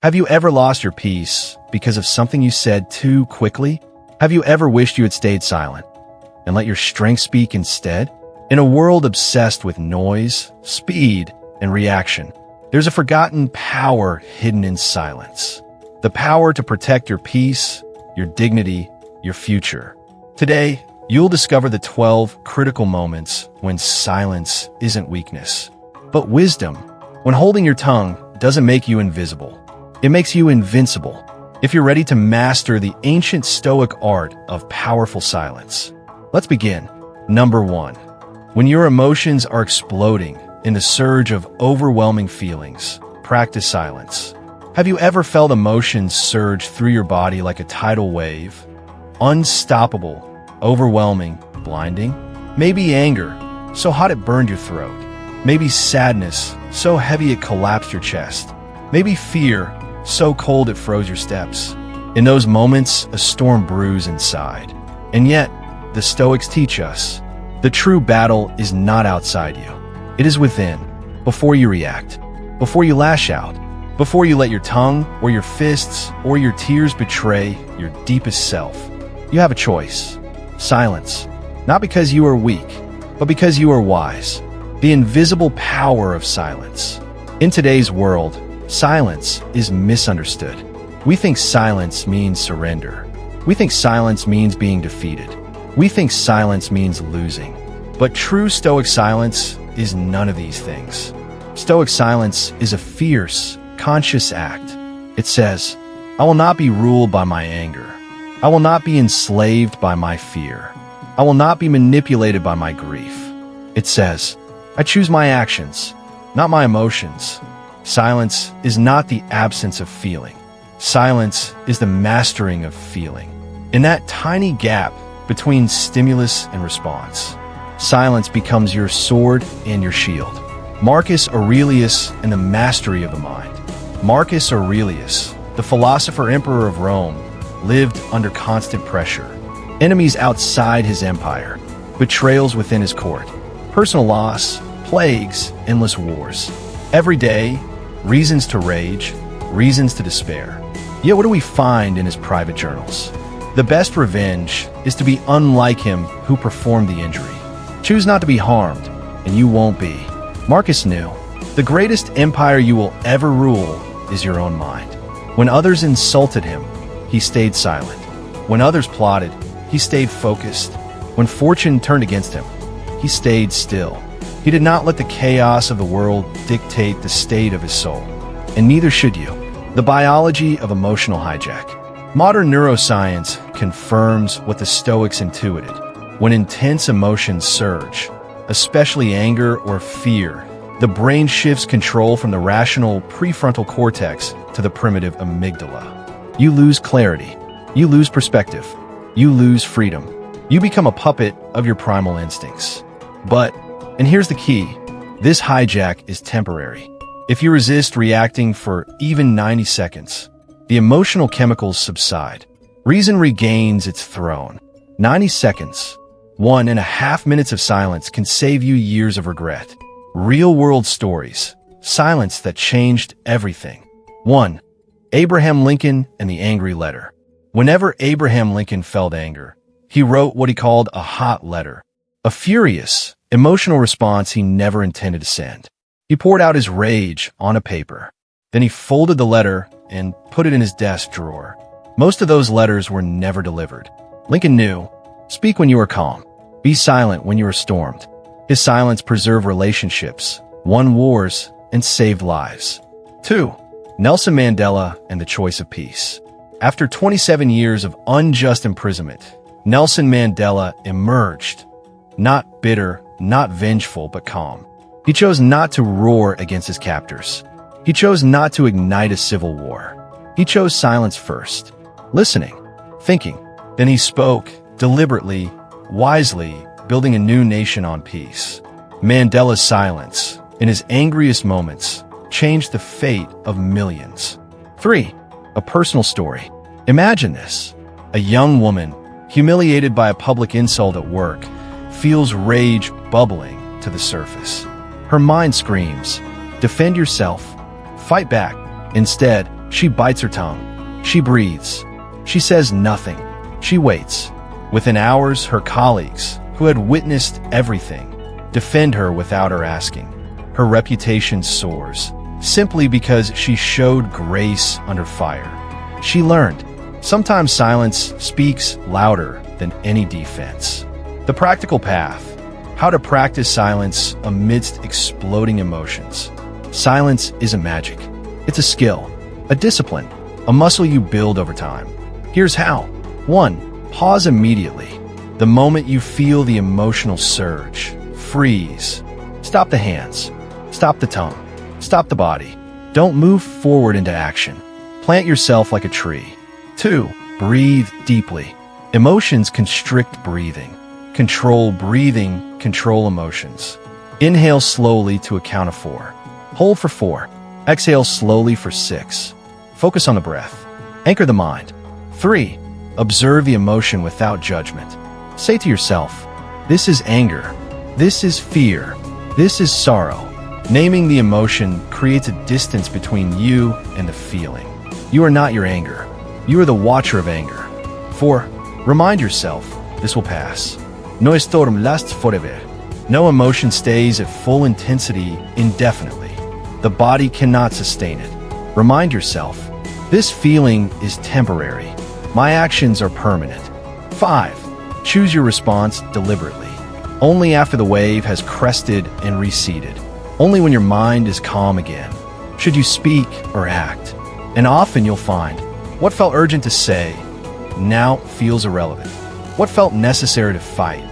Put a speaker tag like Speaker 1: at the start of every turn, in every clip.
Speaker 1: Have you ever lost your peace because of something you said too quickly? Have you ever wished you had stayed silent and let your strength speak instead? In a world obsessed with noise, speed, and reaction, there's a forgotten power hidden in silence. The power to protect your peace, your dignity, your future. Today, you'll discover the 12 critical moments when silence isn't weakness, but wisdom. When holding your tongue doesn't make you invisible, it makes you invincible. If you're ready to master the ancient Stoic art of powerful silence. Let's begin. Number 1. When your emotions are exploding in the surge of overwhelming feelings, practice silence. Have you ever felt emotions surge through your body like a tidal wave? Unstoppable, overwhelming, blinding? Maybe anger, so hot it burned your throat. Maybe sadness, so heavy it collapsed your chest. Maybe fear, so cold it froze your steps. In those moments, a storm brews inside. And yet, the Stoics teach us, the true battle is not outside you. It is within, before you react, before you lash out, before you let your tongue or your fists or your tears betray your deepest self. You have a choice. Silence. Not because you are weak, but because you are wise. The invisible power of silence. In today's world, silence is misunderstood. We think silence means surrender. We think silence means being defeated. We think silence means losing. But true Stoic silence is none of these things. Stoic silence is a fierce, conscious act. It says, I will not be ruled by my anger. I will not be enslaved by my fear. I will not be manipulated by my grief. It says, I choose my actions, not my emotions. Silence is not the absence of feeling. Silence is the mastering of feeling. In that tiny gap between stimulus and response, silence becomes your sword and your shield. Marcus Aurelius and the mastery of the mind. Marcus Aurelius, the philosopher-emperor of Rome, lived under constant pressure. Enemies outside his empire, betrayals within his court, personal loss, plagues, endless wars. Every day, reasons to rage, reasons to despair. Yet what do we find in his private journals? The best revenge is to be unlike him who performed the injury. Choose not to be harmed, and you won't be. Marcus knew, the greatest empire you will ever rule is your own mind. When others insulted him, he stayed silent. When others plotted, he stayed focused. When fortune turned against him, he stayed still. He did not let the chaos of the world dictate the state of his soul. And neither should you. The biology of emotional hijack. Modern neuroscience confirms what the Stoics intuited. When intense emotions surge, especially anger or fear, the brain shifts control from the rational prefrontal cortex to the primitive amygdala. You lose clarity. You lose perspective. You lose freedom. You become a puppet of your primal instincts. But, and here's the key, this hijack is temporary. If you resist reacting for even 90 seconds, the emotional chemicals subside. Reason regains its throne. 90 seconds, 1.5 minutes of silence can save you years of regret. Real-world stories. Silence that changed everything. 1. Abraham Lincoln and the Angry Letter. Whenever Abraham Lincoln felt anger, he wrote what he called a hot letter. A furious, emotional response he never intended to send. He poured out his rage on a paper. Then he folded the letter and put it in his desk drawer. Most of those letters were never delivered. Lincoln knew, speak when you are calm. Be silent when you are stormed. His silence preserved relationships, won wars, and saved lives. 2. Nelson Mandela and the Choice of Peace. After 27 years of unjust imprisonment, Nelson Mandela emerged. Not bitter, not vengeful, but calm. He chose not to roar against his captors. He chose not to ignite a civil war. He chose silence first, listening, thinking. Then he spoke, deliberately, wisely, building a new nation on peace. Mandela's silence, in his angriest moments, changed the fate of millions. 3. A personal story. Imagine this. A young woman, humiliated by a public insult at work, feels rage bubbling to the surface. Her mind screams, defend yourself, fight back. Instead, She bites her tongue. She breathes. She says nothing. She waits. Within hours, her colleagues, who had witnessed everything, defend her without her asking. Her reputation soars, simply because she showed grace under fire. She learned, sometimes silence speaks louder than any defense. The practical path. How to practice silence amidst exploding emotions. Silence isn't magic. It's a skill, a discipline, a muscle you build over time. Here's how. 1. Pause immediately. The moment you feel the emotional surge, freeze. Stop the hands. Stop the tongue. Stop the body. Don't move forward into action. Plant yourself like a tree. 2. Breathe deeply. Emotions constrict breathing. Control breathing, control emotions. Inhale slowly to a count of 4. Hold for 4. Exhale slowly for 6. Focus on the breath. Anchor the mind. 3. Observe the emotion without judgment. Say to yourself, this is anger. This is fear. This is sorrow. Naming the emotion creates a distance between you and the feeling. You are not your anger. You are the watcher of anger. 4. Remind yourself, this will pass. No storm lasts forever. No emotion stays at full intensity indefinitely. The body cannot sustain it. Remind yourself, this feeling is temporary. My actions are permanent. 5. Choose your response deliberately. Only after the wave has crested and receded. Only when your mind is calm again should you speak or act. And often you'll find what felt urgent to say now feels irrelevant. What felt necessary to fight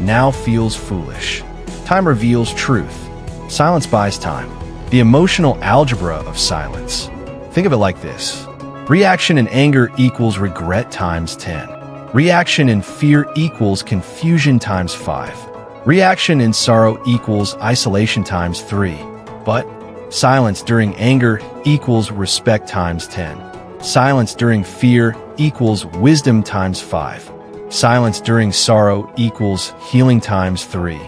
Speaker 1: now feels foolish. Time reveals truth. Silence buys time. The emotional algebra of silence. Think of it like this. Reaction in anger equals regret times 10. Reaction in fear equals confusion times 5. Reaction in sorrow equals isolation times 3. But silence during anger equals respect times 10. Silence during fear equals wisdom times 5. Silence during sorrow equals healing times 3.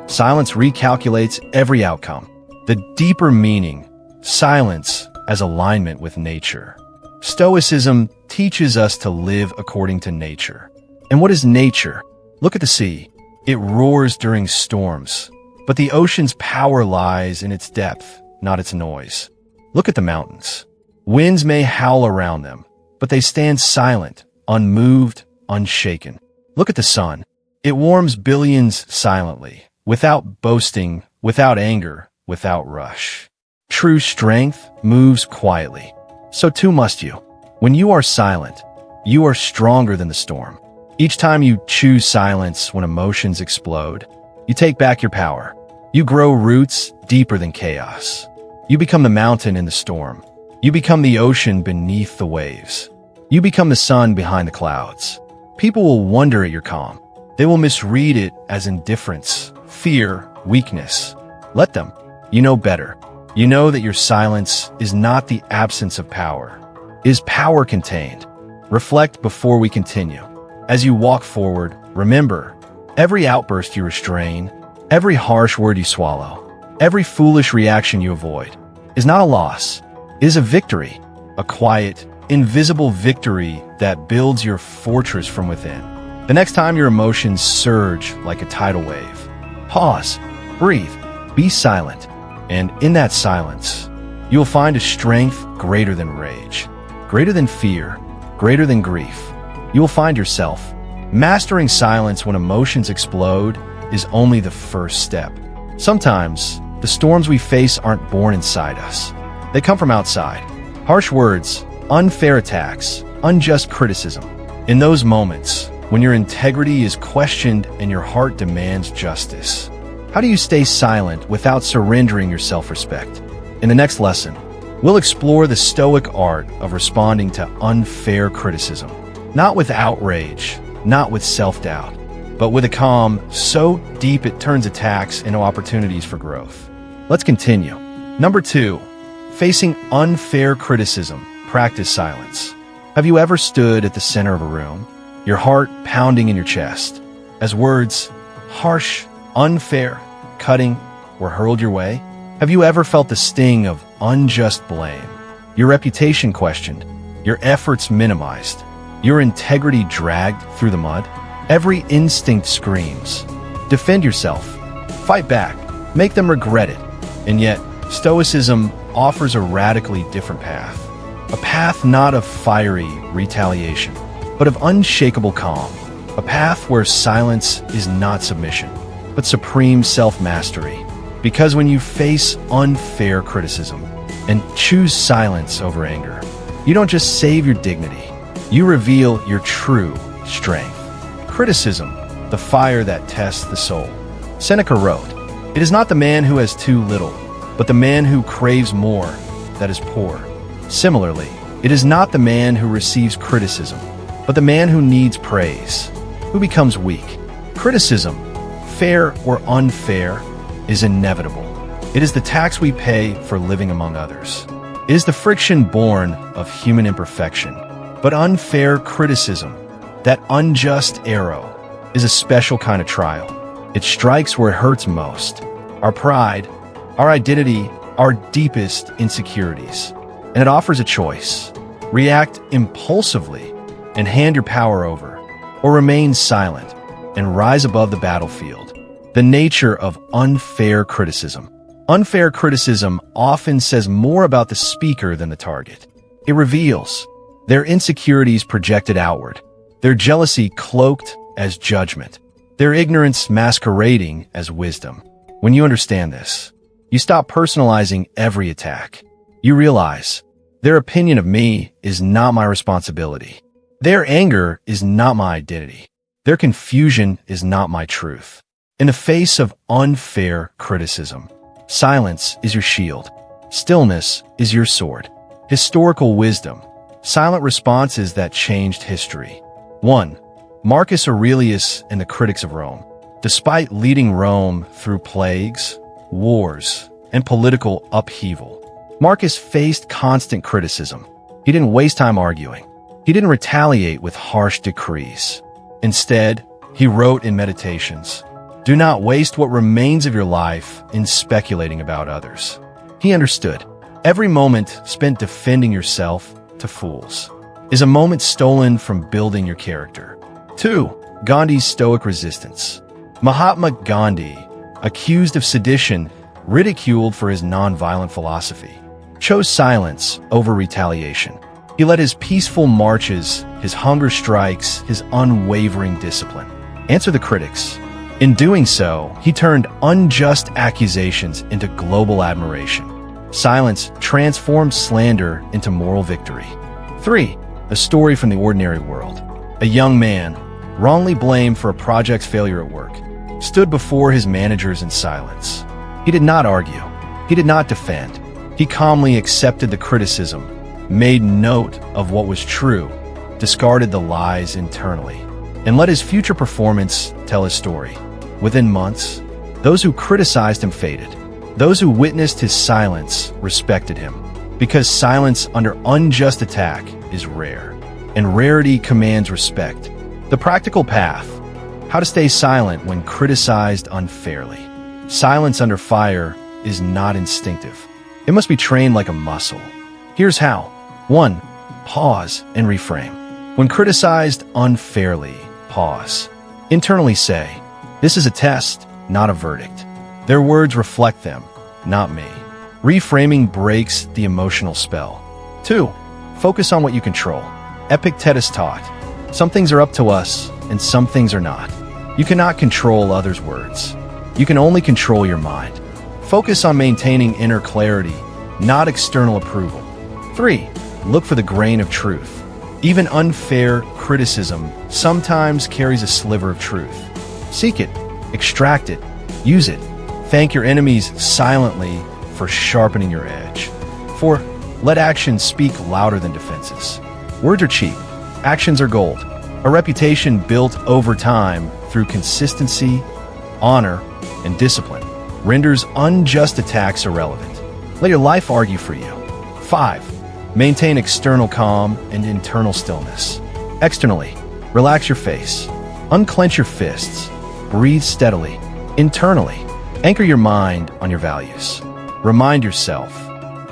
Speaker 1: Silence recalculates every outcome. The deeper meaning, silence as alignment with nature. Stoicism teaches us to live according to nature. And what is nature? Look at the sea. It roars during storms, but the ocean's power lies in its depth, not its noise. Look at the mountains. Winds may howl around them, but they stand silent, unmoved, unshaken. Look at the sun. It warms billions silently, without boasting, without anger, without rush. True strength moves quietly. So too must you. When you are silent, you are stronger than the storm. Each time you choose silence when emotions explode, you take back your power. You grow roots deeper than chaos. You become the mountain in the storm. You become the ocean beneath the waves. You become the sun behind the clouds. People will wonder at your calm. They will misread it as indifference, fear, weakness. Let them. You know better. You know that your silence is not the absence of power. It is power contained. Reflect before we continue. As you walk forward, remember, every outburst you restrain, every harsh word you swallow, every foolish reaction you avoid, is not a loss. It is a victory, a quiet, invisible victory that builds your fortress from within. The next time your emotions surge like a tidal wave, pause, breathe, be silent, and in that silence, you'll find a strength greater than rage, greater than fear, greater than grief. You will find yourself. Mastering silence when emotions explode is only the first step. Sometimes, the storms we face aren't born inside us. They come from outside. Harsh words, unfair attacks, unjust criticism. In those moments, when your integrity is questioned and your heart demands justice, how do you stay silent without surrendering your self-respect? In the next lesson, we'll explore the Stoic art of responding to unfair criticism. Not with outrage, not with self-doubt, but with a calm so deep it turns attacks into opportunities for growth. Let's continue. Number 2, facing unfair criticism, practice silence. Have you ever stood at the center of a room, your heart pounding in your chest, as words, harsh, unfair, cutting, were hurled your way? Have you ever felt the sting of unjust blame, your reputation questioned, your efforts minimized, your integrity dragged through the mud, every instinct screams, defend yourself, fight back, make them regret it. And yet, Stoicism offers a radically different path. A path not of fiery retaliation, but of unshakable calm. A path where silence is not submission, but supreme self-mastery. Because when you face unfair criticism and choose silence over anger, you don't just save your dignity, you reveal your true strength. Criticism, the fire that tests the soul. Seneca wrote, "It is not the man who has too little, but the man who craves more that is poor." Similarly, it is not the man who receives criticism, but the man who needs praise, who becomes weak. Criticism, fair or unfair, is inevitable. It is the tax we pay for living among others. It is the friction born of human imperfection. But unfair criticism, that unjust arrow, is a special kind of trial. It strikes where it hurts most. Our pride, our identity, our deepest insecurities. And it offers a choice. React impulsively and hand your power over, or remain silent and rise above the battlefield. The nature of unfair criticism. Unfair criticism often says more about the speaker than the target. It reveals their insecurities projected outward, their jealousy cloaked as judgment, their ignorance masquerading as wisdom. When you understand this, you stop personalizing every attack. You realize their opinion of me is not my responsibility. Their anger is not my identity. Their confusion is not my truth. In the face of unfair criticism, silence is your shield. Stillness is your sword. Historical wisdom. Silent responses that changed history. 1. Marcus Aurelius and the critics of Rome. Despite leading Rome through plagues, wars, and political upheaval, Marcus faced constant criticism. He didn't waste time arguing. He didn't retaliate with harsh decrees. Instead, he wrote in Meditations, "Do not waste what remains of your life in speculating about others." He understood. Every moment spent defending yourself to fools is a moment stolen from building your character. 2. Gandhi's Stoic resistance. Mahatma Gandhi, accused of sedition, ridiculed for his nonviolent philosophy, chose silence over retaliation. He led his peaceful marches, his hunger strikes, his unwavering discipline. Answer the critics. In doing so, he turned unjust accusations into global admiration. Silence transformed slander into moral victory. 3. A story from the ordinary world. A young man, wrongly blamed for a project's failure at work, stood before his managers in silence. He did not argue. He did not defend. He calmly accepted the criticism, made note of what was true, discarded the lies internally, and let his future performance tell his story. Within months, those who criticized him faded. Those who witnessed his silence respected him, because silence under unjust attack is rare, and rarity commands respect. The practical path: how to stay silent when criticized unfairly. Silence under fire is not instinctive. It must be trained like a muscle. Here's how. 1. Pause and reframe. When criticized unfairly, pause. Internally say, "This is a test, not a verdict. Their words reflect them, not me." Reframing breaks the emotional spell. 2. Focus on what you control. Epictetus taught, "Some things are up to us, and some things are not." You cannot control others' words. You can only control your mind. Focus on maintaining inner clarity, not external approval. 3. Look for the grain of truth. Even unfair criticism sometimes carries a sliver of truth. Seek it, extract it, use it. Thank your enemies silently for sharpening your edge. 4. Let actions speak louder than defenses. Words are cheap. Actions are gold. A reputation built over time through consistency, honor, and discipline renders unjust attacks irrelevant. Let your life argue for you. 5. Maintain external calm and internal stillness. Externally, relax your face. Unclench your fists. Breathe steadily. Internally, anchor your mind on your values. Remind yourself,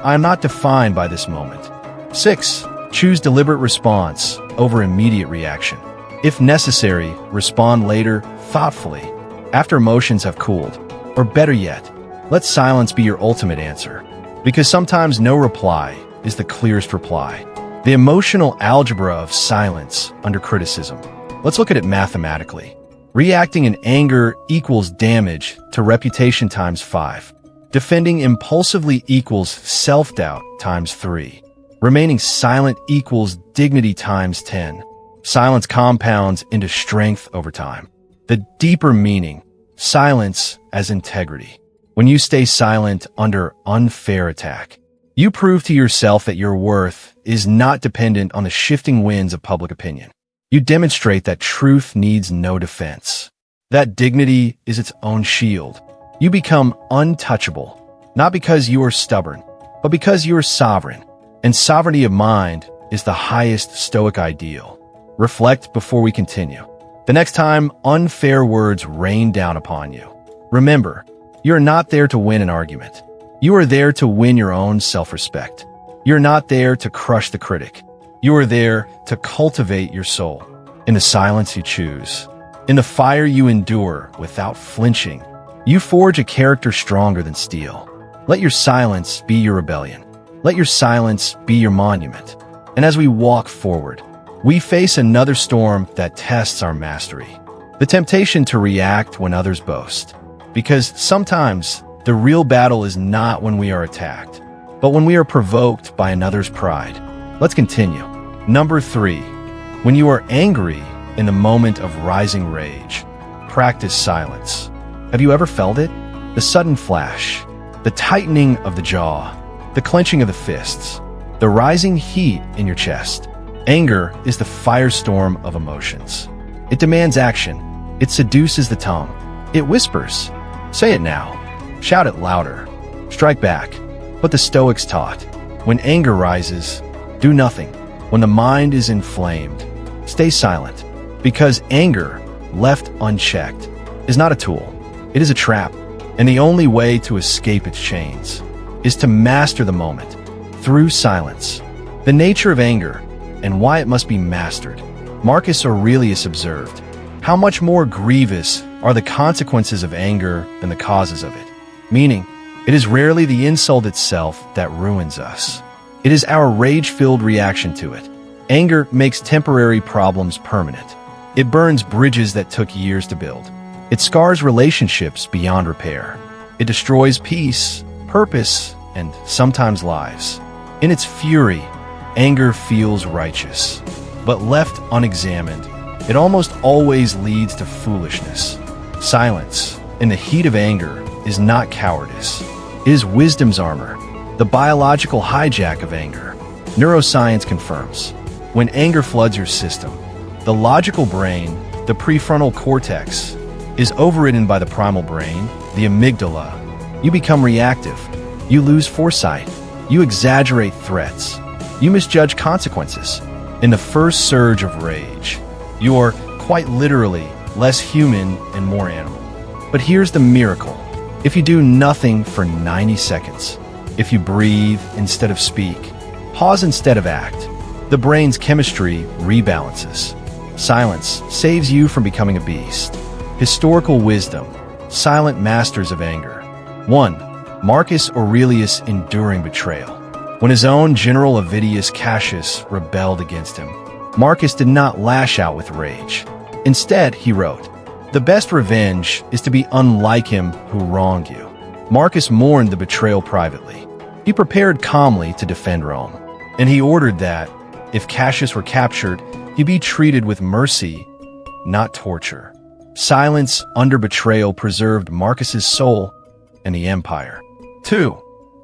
Speaker 1: I am not defined by this moment. 6. Choose deliberate response over immediate reaction. If necessary, respond later, thoughtfully, after emotions have cooled. Or better yet, let silence be your ultimate answer. Because sometimes no reply is the clearest reply. The emotional algebra of silence under criticism. Let's look at it mathematically. Reacting in anger equals damage to reputation times 5. Defending impulsively equals self-doubt times 3. Remaining silent equals dignity times 10. Silence compounds into strength over time. The deeper meaning, silence as integrity. When you stay silent under unfair attack, you prove to yourself that your worth is not dependent on the shifting winds of public opinion. You demonstrate that truth needs no defense. That dignity is its own shield. You become untouchable, not because you are stubborn, but because you are sovereign. And sovereignty of mind is the highest Stoic ideal. Reflect before we continue. The next time unfair words rain down upon you, remember, you are not there to win an argument. You are there to win your own self-respect. You're not there to crush the critic. You are there to cultivate your soul. In the silence you choose, in the fire you endure without flinching, you forge a character stronger than steel. Let your silence be your rebellion. Let your silence be your monument. And as we walk forward, we face another storm that tests our mastery. The temptation to react when others boast. Because sometimes the real battle is not when we are attacked, but when we are provoked by another's pride. Let's continue. Number 3. When you are angry in the moment of rising rage, practice silence. Have you ever felt it? The sudden flash, the tightening of the jaw, the clenching of the fists, the rising heat in your chest. Anger is the firestorm of emotions. It demands action. It seduces the tongue. It whispers. Say it now. Shout it louder. Strike back. But the Stoics taught, when anger rises, do nothing. When the mind is inflamed, stay silent. Because anger, left unchecked, is not a tool. It is a trap. And the only way to escape its chains is to master the moment through silence. The nature of anger and why it must be mastered. Marcus Aurelius observed, how much more grievous are the consequences of anger than the causes of it. Meaning, it is rarely the insult itself that ruins us. It is our rage-filled reaction to it. Anger makes temporary problems permanent. It burns bridges that took years to build. It scars relationships beyond repair. It destroys peace, purpose, and sometimes lives. In its fury, anger feels righteous. But left unexamined, it almost always leads to foolishness. Silence, in the heat of anger, is not cowardice. It is wisdom's armor, the biological hijack of anger. Neuroscience confirms, when anger floods your system, the logical brain, the prefrontal cortex, is overridden by the primal brain, the amygdala. You become reactive. You lose foresight. You exaggerate threats. You misjudge consequences. In the first surge of rage, you are, quite literally, less human and more animal. But here's the miracle. If you do nothing for 90 seconds, if you breathe instead of speak, pause instead of act, the brain's chemistry rebalances. Silence saves you from becoming a beast. Historical wisdom, silent masters of anger. 1. Marcus Aurelius enduring betrayal. When his own general Avidius Cassius rebelled against him, Marcus did not lash out with rage. Instead, he wrote, "The best revenge is to be unlike him who wronged you." Marcus mourned the betrayal privately. He prepared calmly to defend Rome, and he ordered that, if Cassius were captured, he be treated with mercy, not torture. Silence under betrayal preserved Marcus's soul and the empire. 2.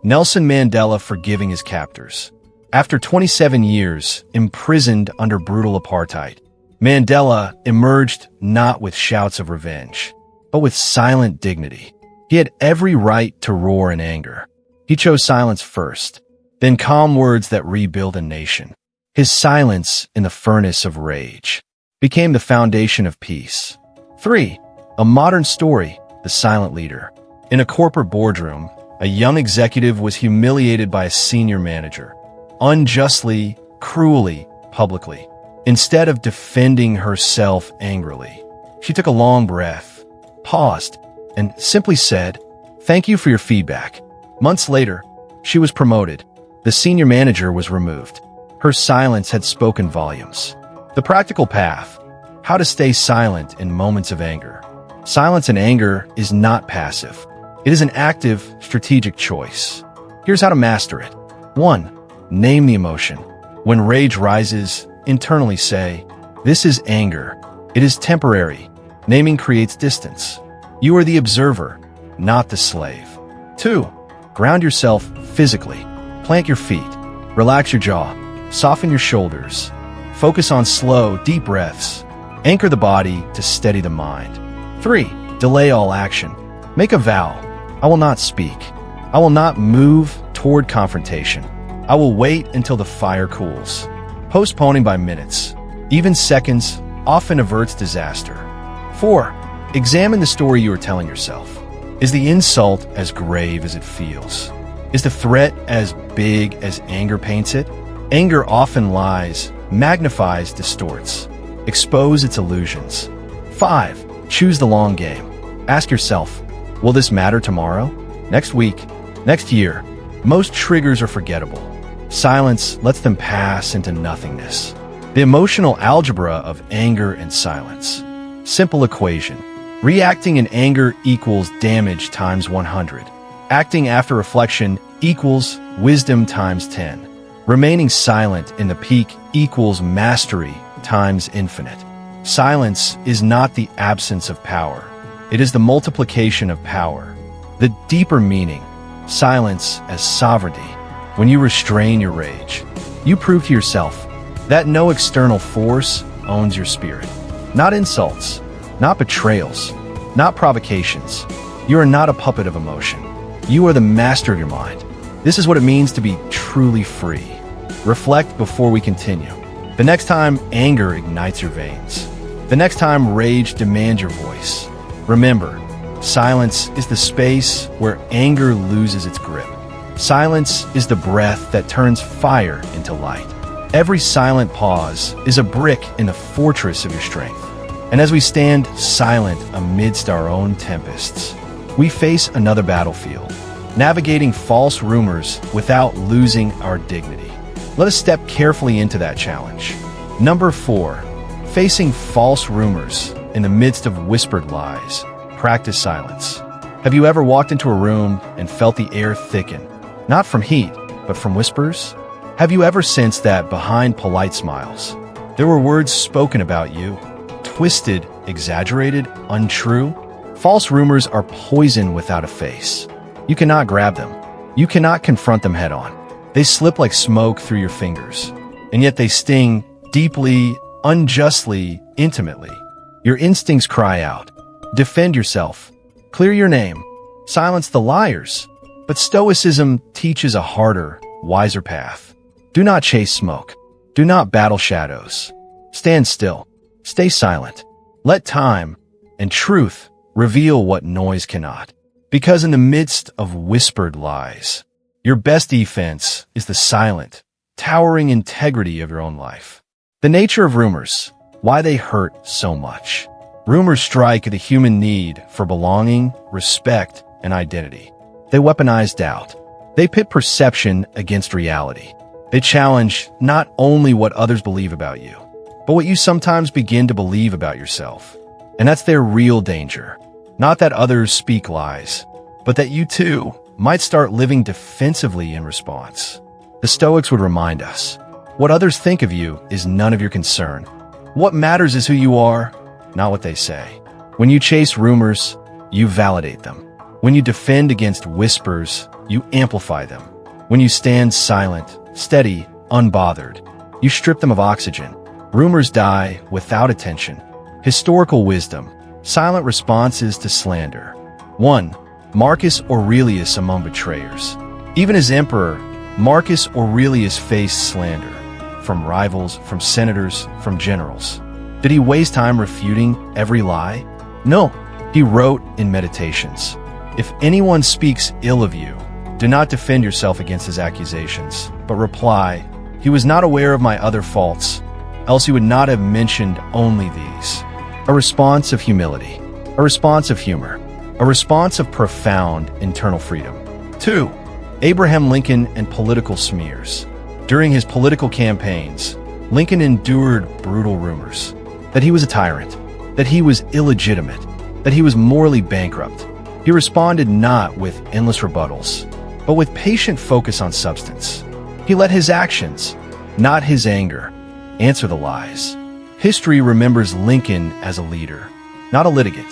Speaker 1: Nelson Mandela forgiving his captors. After 27 years imprisoned under brutal apartheid, Mandela emerged not with shouts of revenge, but with silent dignity. He had every right to roar in anger. He chose silence first, then calm words that rebuild a nation. His silence in the furnace of rage became the foundation of peace. 3. A modern story, the silent leader. In a corporate boardroom, A young executive was humiliated by a senior manager, unjustly, cruelly, publicly. Instead of defending herself angrily, she took a long breath, paused, and simply said, "Thank you for your feedback." Months later, she was promoted. The senior manager was removed. Her silence had spoken volumes. The practical path: how to stay silent in moments of anger. Silence in anger is not passive. It is an active, strategic choice. Here's how to master it. 1. Name the emotion. When rage rises, internally say, "This is anger. It is temporary." Naming creates distance. You are the observer, not the slave. 2. Ground yourself physically. Plant your feet. Relax your jaw. Soften your shoulders. Focus on slow, deep breaths. Anchor the body to steady the mind. 3. Delay all action. Make a vow. I will not speak. I will not move toward confrontation. I will wait until the fire cools. Postponing by minutes, even seconds, often averts disaster. 4. Examine the story you are telling yourself. Is the insult as grave as it feels? Is the threat as big as anger paints it? Anger often lies, magnifies, distorts. Expose its illusions. 5. Choose the long game. Ask yourself, will this matter tomorrow? Next week? Next year? Most triggers are forgettable. Silence lets them pass into nothingness. The emotional algebra of anger and silence. Simple equation. Reacting in anger equals damage times 100. Acting after reflection equals wisdom times 10. Remaining silent in the peak equals mastery times infinite. Silence is not the absence of power. It is the multiplication of power. The deeper meaning, silence as sovereignty. When you restrain your rage, you prove to yourself that no external force owns your spirit. Not insults, not betrayals, not provocations. You are not a puppet of emotion. You are the master of your mind. This is what it means to be truly free. Reflect before we continue. The next time anger ignites your veins, the next time rage demands your voice, remember, silence is the space where anger loses its grip. Silence is the breath that turns fire into light. Every silent pause is a brick in the fortress of your strength. And as we stand silent amidst our own tempests, we face another battlefield, navigating false rumors without losing our dignity. Let us step carefully into that challenge. Number 4, facing false rumors in the midst of whispered lies. Practice silence. Have you ever walked into a room and felt the air thicken, not from heat, but from whispers? Have you ever sensed that behind polite smiles, there were words spoken about you, twisted, exaggerated, untrue? False rumors are poison without a face. You cannot grab them. You cannot confront them head on. They slip like smoke through your fingers, and yet they sting deeply, unjustly, intimately. Your instincts cry out. Defend yourself. Clear your name. Silence the liars. But Stoicism teaches a harder, wiser path. Do not chase smoke. Do not battle shadows. Stand still. Stay silent. Let time and truth reveal what noise cannot. Because in the midst of whispered lies, your best defense is the silent, towering integrity of your own life. The nature of rumors, why they hurt so much. Rumors strike at the human need for belonging, respect, and identity. They weaponize doubt. They pit perception against reality. They challenge not only what others believe about you, but what you sometimes begin to believe about yourself. And that's their real danger. Not that others speak lies, but that you too might start living defensively in response. The Stoics would remind us, what others think of you is none of your concern. What matters is who you are, not what they say. When you chase rumors, you validate them. When you defend against whispers, you amplify them. When you stand silent, steady, unbothered, you strip them of oxygen. Rumors die without attention. Historical wisdom, silent responses to slander. 1. Marcus Aurelius among betrayers. Even as emperor, Marcus Aurelius faced slander. From rivals, from senators, from generals. Did he waste time refuting every lie? No, he wrote in Meditations. If anyone speaks ill of you, do not defend yourself against his accusations, but reply, he was not aware of my other faults, else he would not have mentioned only these. A response of humility, a response of humor, a response of profound internal freedom. 2. Abraham Lincoln and political smears. During his political campaigns, Lincoln endured brutal rumors that he was a tyrant, that he was illegitimate, that he was morally bankrupt. He responded not with endless rebuttals, but with patient focus on substance. He let his actions, not his anger, answer the lies. History remembers Lincoln as a leader, not a litigant.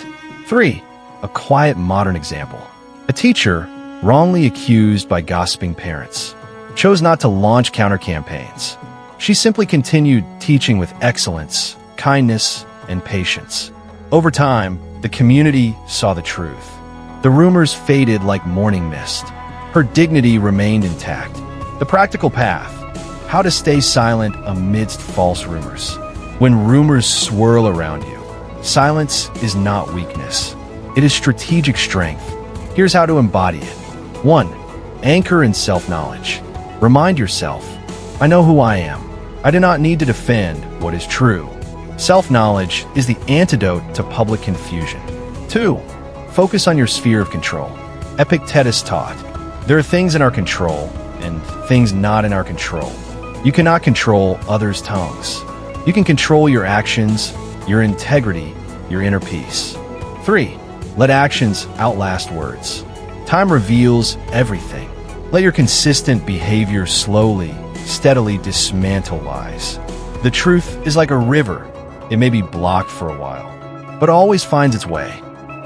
Speaker 1: 3. A quiet modern example. A teacher, wrongly accused by gossiping parents, chose not to launch counter-campaigns. She simply continued teaching with excellence, kindness, and patience. Over time, the community saw the truth. The rumors faded like morning mist. Her dignity remained intact. The practical path: how to stay silent amidst false rumors. When rumors swirl around you, silence is not weakness. It is strategic strength. Here's how to embody it. 1. Anchor in self-knowledge. Remind yourself, I know who I am. I do not need to defend what is true. Self-knowledge is the antidote to public confusion. 2. Focus on your sphere of control. Epictetus taught, there are things in our control and things not in our control. You cannot control others' tongues. You can control your actions, your integrity, your inner peace. 3. Let actions outlast words. Time reveals everything. Let your consistent behavior slowly, steadily dismantle lies. The truth is like a river. It may be blocked for a while, but always finds its way.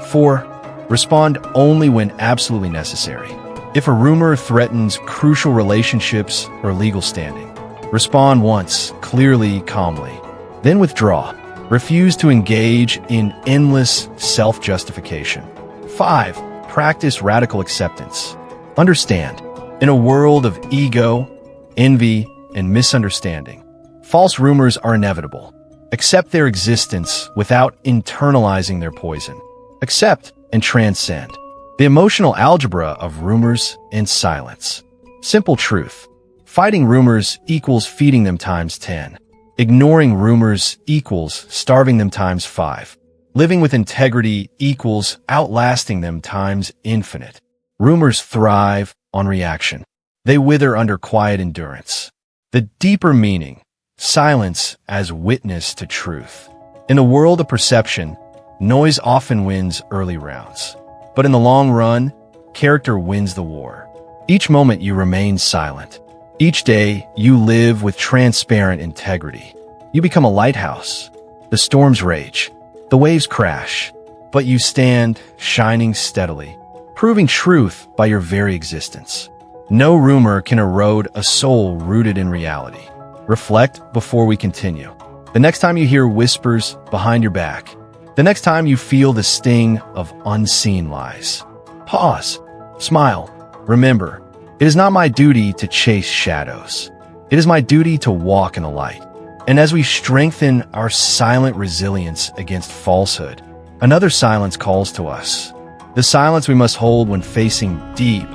Speaker 1: 4. Respond only when absolutely necessary. If a rumor threatens crucial relationships or legal standing, respond once, clearly, calmly. Then withdraw. Refuse to engage in endless self-justification. 5. Practice radical acceptance. Understand, in a world of ego, envy, and misunderstanding, false rumors are inevitable. Accept their existence without internalizing their poison. Accept and transcend the emotional algebra of rumors and silence. Simple truth. Fighting rumors equals feeding them times 10. Ignoring rumors equals starving them times 5. Living with integrity equals outlasting them times infinite. Rumors thrive on reaction. They wither under quiet endurance. The deeper meaning: silence as witness to truth. In a world of perception, noise often wins early rounds. But in the long run, character wins the war. Each moment you remain silent. Each day you live with transparent integrity. You become a lighthouse. The storms rage. The waves crash. But you stand, shining steadily, proving truth by your very existence. No rumor can erode a soul rooted in reality. Reflect before we continue. The next time you hear whispers behind your back, the next time you feel the sting of unseen lies, pause, smile. Remember, it is not my duty to chase shadows. It is my duty to walk in the light. And as we strengthen our silent resilience against falsehood, another silence calls to us. The silence we must hold when facing deep,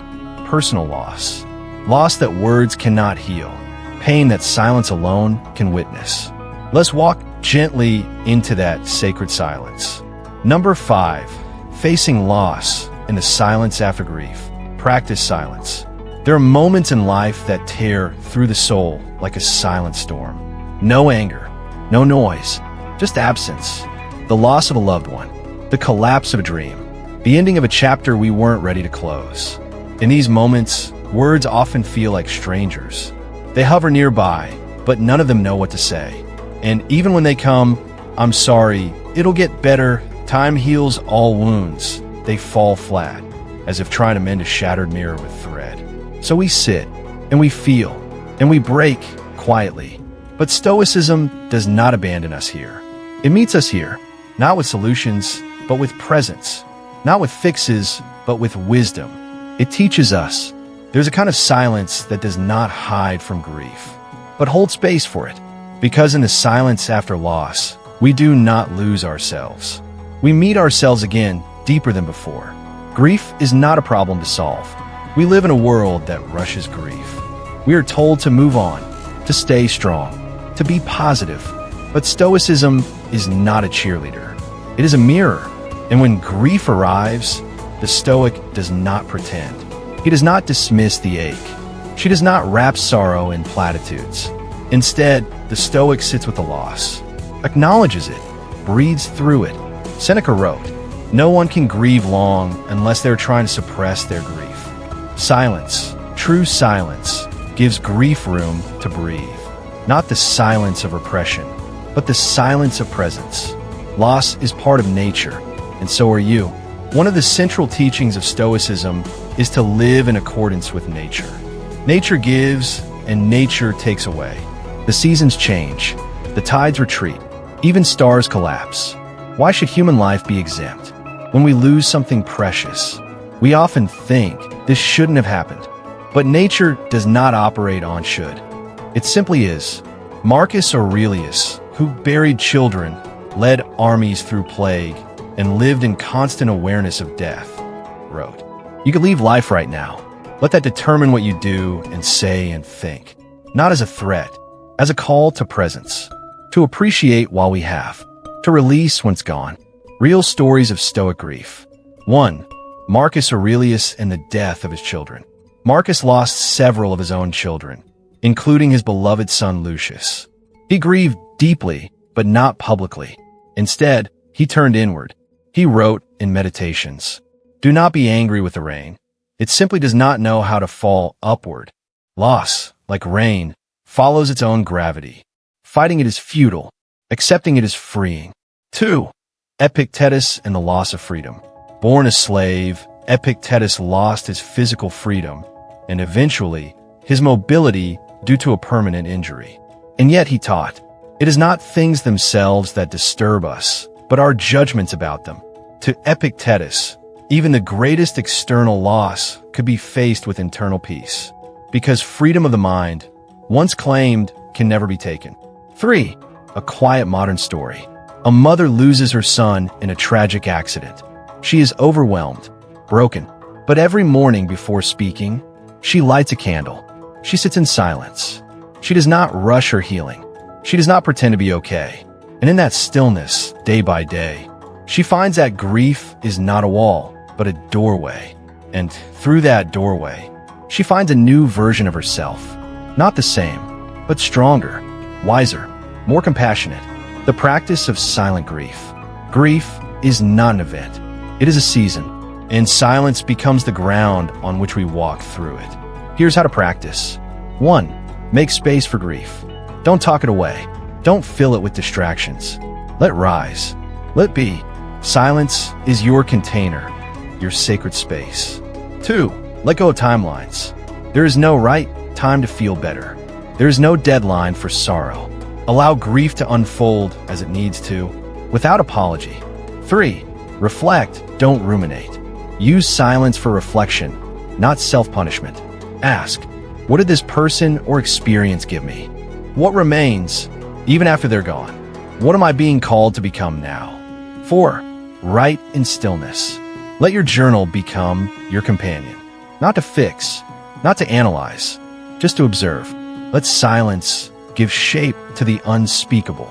Speaker 1: personal loss. Loss that words cannot heal. Pain that silence alone can witness. Let's walk gently into that sacred silence. Number 5, facing loss in the silence after grief. Practice silence. There are moments in life that tear through the soul like a silent storm. No anger, no noise, just absence. The loss of a loved one, the collapse of a dream, the ending of a chapter we weren't ready to close. In these moments, words often feel like strangers. They hover nearby, but none of them know what to say. And even when they come, I'm sorry, it'll get better, time heals all wounds, they fall flat, as if trying to mend a shattered mirror with thread. So we sit, and we feel, and we break quietly. But Stoicism does not abandon us here. It meets us here, not with solutions, but with presence. Not with fixes, but with wisdom. It teaches us there's a kind of silence that does not hide from grief, but holds space for it. Because in the silence after loss, we do not lose ourselves. We meet ourselves again, deeper than before. Grief is not a problem to solve. We live in a world that rushes grief. We are told to move on, to stay strong, to be positive. But Stoicism is not a cheerleader. It is a mirror. And when grief arrives, the Stoic does not pretend. He does not dismiss the ache. She does not wrap sorrow in platitudes. Instead, the Stoic sits with the loss, acknowledges it, breathes through it. Seneca wrote, "No one can grieve long unless they're trying to suppress their grief." Silence, true silence, gives grief room to breathe. Not the silence of repression, but the silence of presence. Loss is part of nature, and so are you. One of the central teachings of Stoicism is to live in accordance with nature. Nature gives, and nature takes away. The seasons change, the tides retreat, even stars collapse. Why should human life be exempt? When we lose something precious, we often think this shouldn't have happened. But nature does not operate on should. It simply is. Marcus Aurelius, who buried children, led armies through plague, and lived in constant awareness of death, wrote, "You could leave life right now. Let that determine what you do and say and think, not as a threat, as a call to presence, to appreciate while we have, to release what's gone." Real stories of Stoic grief. 1. Marcus Aurelius and the death of his children. Marcus lost several of his own children, including his beloved son Lucius. He grieved deeply, but not publicly. Instead, he turned inward. He wrote in Meditations, "Do not be angry with the rain. It simply does not know how to fall upward. Loss, like rain, follows its own gravity. Fighting it is futile. Accepting it is freeing." 2. Epictetus and the loss of freedom. Born a slave, Epictetus lost his physical freedom and eventually his mobility due to a permanent injury. And yet he taught, "It is not things themselves that disturb us, but our judgments about them." To Epictetus, even the greatest external loss could be faced with internal peace, because freedom of the mind, once claimed, can never be taken. 3. A quiet modern story. A mother loses her son in a tragic accident. She is overwhelmed, broken, but every morning before speaking, she lights a candle. She sits in silence. She does not rush her healing. She does not pretend to be okay. And in that stillness, day by day, she finds that grief is not a wall, but a doorway. And through that doorway, she finds a new version of herself. Not the same, but stronger, wiser, more compassionate. The practice of silent grief. Grief is not an event. It is a season, and silence becomes the ground on which we walk through it. Here's how to practice. 1. Make space for grief. Don't talk it away. Don't fill it with distractions. Let it rise. Let be. Silence is your container, your sacred space. 2. Let go of timelines. There is no right time to feel better. There is no deadline for sorrow. Allow grief to unfold as it needs to, without apology. 3. Reflect, don't ruminate. Use silence for reflection, not self-punishment. Ask, what did this person or experience give me? What remains, even after they're gone? What am I being called to become now? 4. Write in stillness. Let your journal become your companion. Not to fix, not to analyze, just to observe. Let silence give shape to the unspeakable.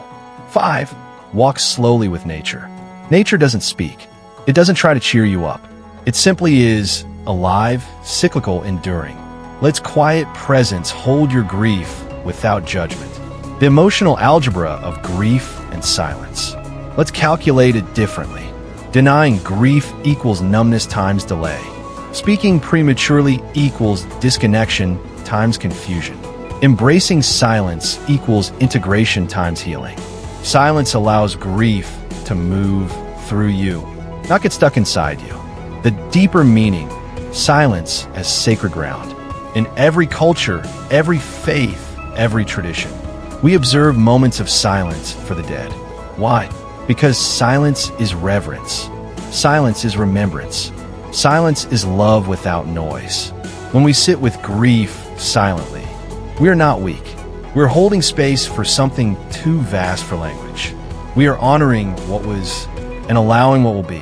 Speaker 1: 5. Walk slowly with nature. Nature doesn't speak. It doesn't try to cheer you up. It simply is alive, cyclical, enduring. Let its quiet presence hold your grief without judgment. The emotional algebra of grief and silence. Let's calculate it differently. Denying grief equals numbness times delay. Speaking prematurely equals disconnection times confusion. Embracing silence equals integration times healing. Silence allows grief to move through you, not get stuck inside you. The deeper meaning, silence as sacred ground. In every culture, every faith, every tradition, we observe moments of silence for the dead. Why? Because silence is reverence. Silence is remembrance. Silence is love without noise. When we sit with grief silently, we are not weak. We're holding space for something too vast for language. We are honoring what was and allowing what will be.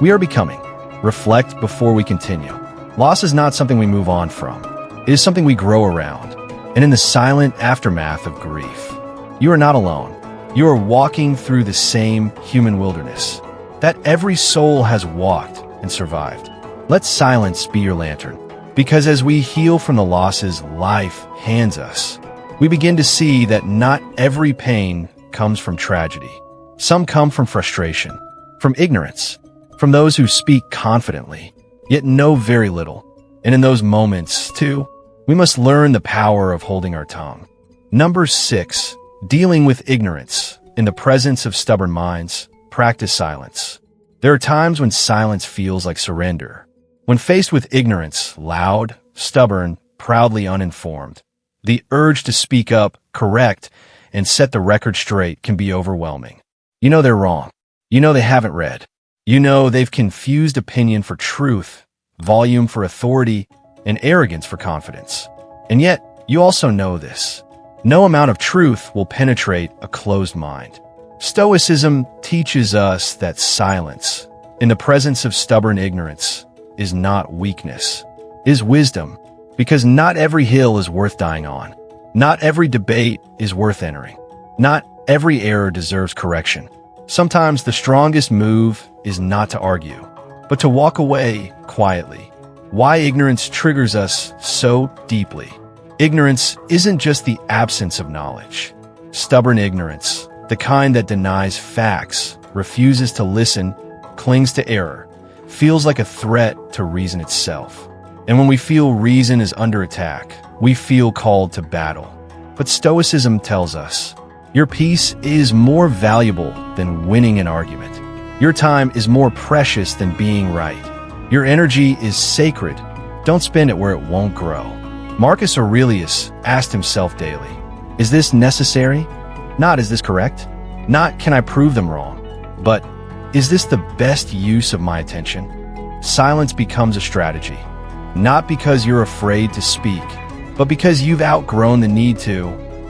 Speaker 1: We are becoming. reflect before we continue. Loss is not something we move on from. It is something we grow around. And in the silent aftermath of grief, you are not alone. You are walking through the same human wilderness that every soul has walked and survived. Let silence be your lantern, because as we heal from the losses life hands us, we begin to see that not every pain comes from tragedy. Some come from frustration, from ignorance, from those who speak confidently, yet know very little. And in those moments, too, we must learn the power of holding our tongue. Number 6, dealing with ignorance. In the presence of stubborn minds, practice silence. There are times when silence feels like surrender. When faced with ignorance, loud, stubborn, proudly uninformed, the urge to speak up, correct, and set the record straight can be overwhelming. You know they're wrong. You know they haven't read. You know they've confused opinion for truth, volume for authority, and arrogance for confidence. And yet, you also know this. No amount of truth will penetrate a closed mind. Stoicism teaches us that silence, in the presence of stubborn ignorance, is not weakness, is wisdom, because not every hill is worth dying on. Not every debate is worth entering. Not every error deserves correction. Sometimes the strongest move is not to argue, but to walk away quietly. Why ignorance triggers us so deeply. Ignorance isn't just the absence of knowledge. Stubborn ignorance, the kind that denies facts, refuses to listen, clings to error, feels like a threat to reason itself. And when we feel reason is under attack, we feel called to battle. But Stoicism tells us, your peace is more valuable than winning an argument. Your time is more precious than being right. Your energy is sacred. Don't spend it where it won't grow. Marcus Aurelius asked himself daily, is this necessary? Not, is this correct? Not, can I prove them wrong? But, is this the best use of my attention? Silence becomes a strategy. Not because you're afraid to speak, but because you've outgrown the need to.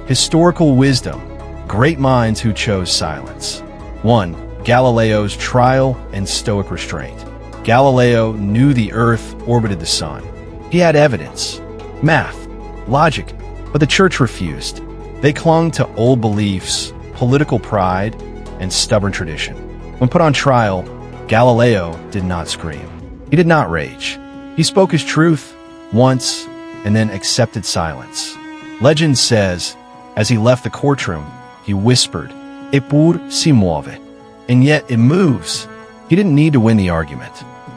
Speaker 1: Historical wisdom. Great minds who chose silence. 1. Galileo's trial and Stoic restraint. Galileo knew the Earth orbited the sun. He had evidence, math, logic, but the church refused. They clung to old beliefs, political pride, and stubborn tradition. When put on trial, Galileo did not scream. He did not rage. He spoke his truth once and then accepted silence. Legend says, as he left the courtroom, he whispered, "Eppur si muove," and yet it moves. He didn't need to win the argument.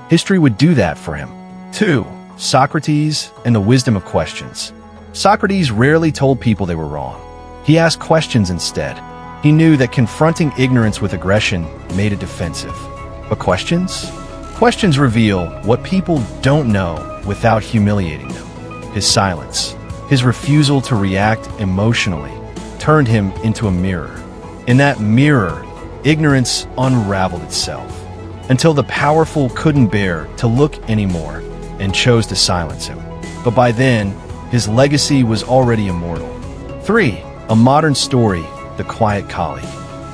Speaker 1: History would do that for him. 2. Socrates and the wisdom of questions. Socrates rarely told people they were wrong. He asked questions instead. He knew that confronting ignorance with aggression made it defensive. But questions? Questions reveal what people don't know without humiliating them. His silence, his refusal to react emotionally, turned him into a mirror. In that mirror, ignorance unraveled itself, until the powerful couldn't bear to look anymore and chose to silence him. But by then, his legacy was already immortal. 3. A modern story, the quiet colleague.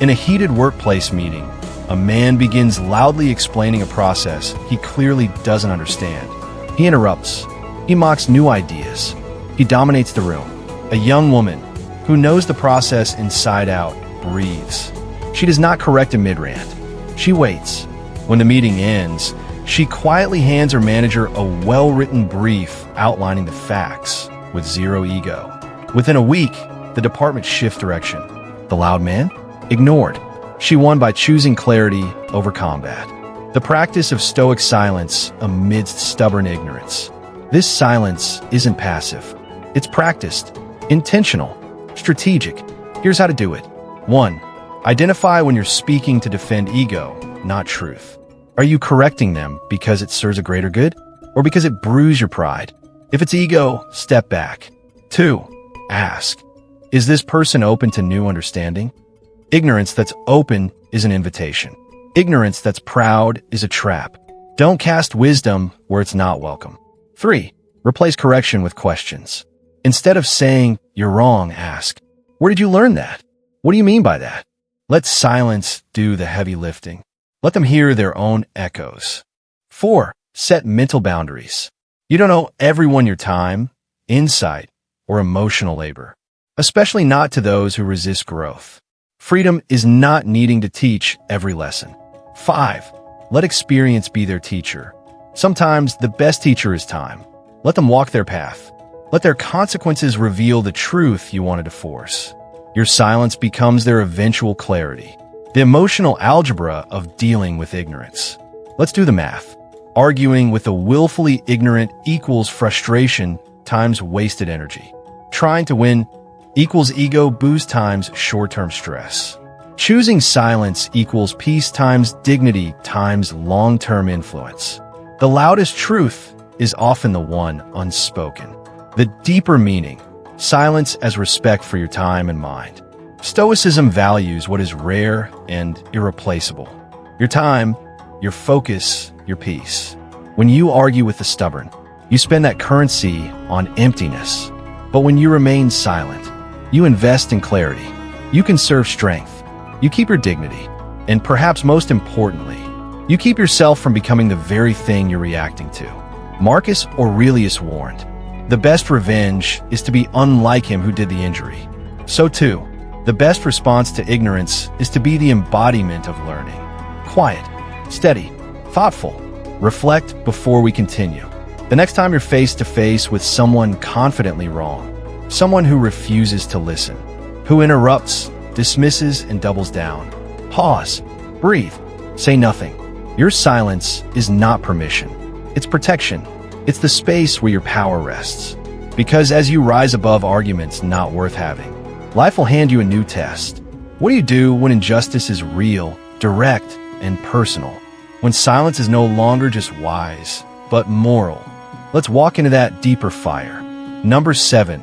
Speaker 1: In a heated workplace meeting, a man begins loudly explaining a process he clearly doesn't understand. He interrupts. He mocks new ideas. He dominates the room. A young woman, who knows the process inside out, breathes. She does not correct a mid-rant. She waits. When the meeting ends, she quietly hands her manager a well-written brief outlining the facts, with zero ego. Within a week, the department shifts direction. The loud man? Ignored. She won by choosing clarity over combat. The practice of Stoic silence amidst stubborn ignorance. This silence isn't passive. It's practiced, intentional, strategic. Here's how to do it. 1. Identify when you're speaking to defend ego, not truth. Are you correcting them because it serves a greater good, or because it bruises your pride? If it's ego, step back. 2. Ask, is this person open to new understanding? Ignorance that's open is an invitation. Ignorance that's proud is a trap. Don't cast wisdom where it's not welcome. 3. Replace correction with questions. Instead of saying, you're wrong, ask, where did you learn that? What do you mean by that? Let silence do the heavy lifting. Let them hear their own echoes. 4. Set mental boundaries. You don't owe everyone your time, insight, or emotional labor, especially not to those who resist growth. Freedom is not needing to teach every lesson. 5. Let experience be their teacher. Sometimes the best teacher is time. Let them walk their path. Let their consequences reveal the truth you wanted to force. Your silence becomes their eventual clarity. The emotional algebra of dealing with ignorance. Let's do the math. Arguing with a willfully ignorant equals frustration times wasted energy. Trying to win equals ego boost times short-term stress. Choosing silence equals peace times dignity times long-term influence. The loudest truth is often the one unspoken. The deeper meaning, silence as respect for your time and mind. Stoicism values what is rare and irreplaceable. Your time, your focus, your peace. When you argue with the stubborn, you spend that currency on emptiness. But when you remain silent, you invest in clarity. You conserve strength. You keep your dignity. And perhaps most importantly, you keep yourself from becoming the very thing you're reacting to. Marcus Aurelius warned, "The best revenge is to be unlike him who did the injury." So too, the best response to ignorance is to be the embodiment of learning. Quiet, steady, thoughtful. Reflect before we continue. The next time you're face to face with someone confidently wrong, someone who refuses to listen, who interrupts, dismisses, and doubles down, pause, breathe, say nothing. Your silence is not permission. It's protection. It's the space where your power rests. Because as you rise above arguments not worth having, life will hand you a new test. What do you do when injustice is real, direct, and personal? When silence is no longer just wise, but moral? Let's walk into that deeper fire. Number 7,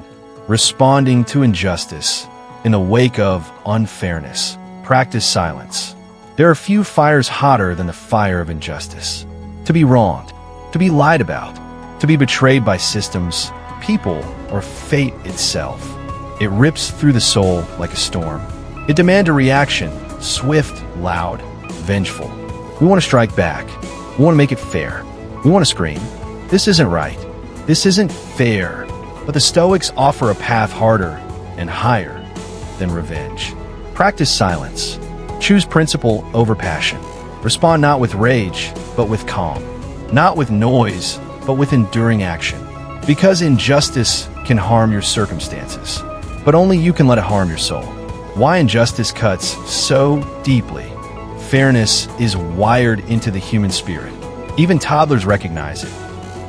Speaker 1: responding to injustice. In the wake of unfairness, practice silence. There are few fires hotter than the fire of injustice. To be wronged, to be lied about, to be betrayed by systems, people, or fate itself. It rips through the soul like a storm. It demands a reaction, swift, loud, vengeful. We want to strike back. We want to make it fair. We want to scream, "This isn't right. This isn't fair." But the Stoics offer a path harder and higher than revenge. Practice silence. Choose principle over passion. Respond not with rage, but with calm. Not with noise, but with enduring action. Because injustice can harm your circumstances, but only you can let it harm your soul. Why injustice cuts so deeply? Fairness is wired into the human spirit. Even toddlers recognize it.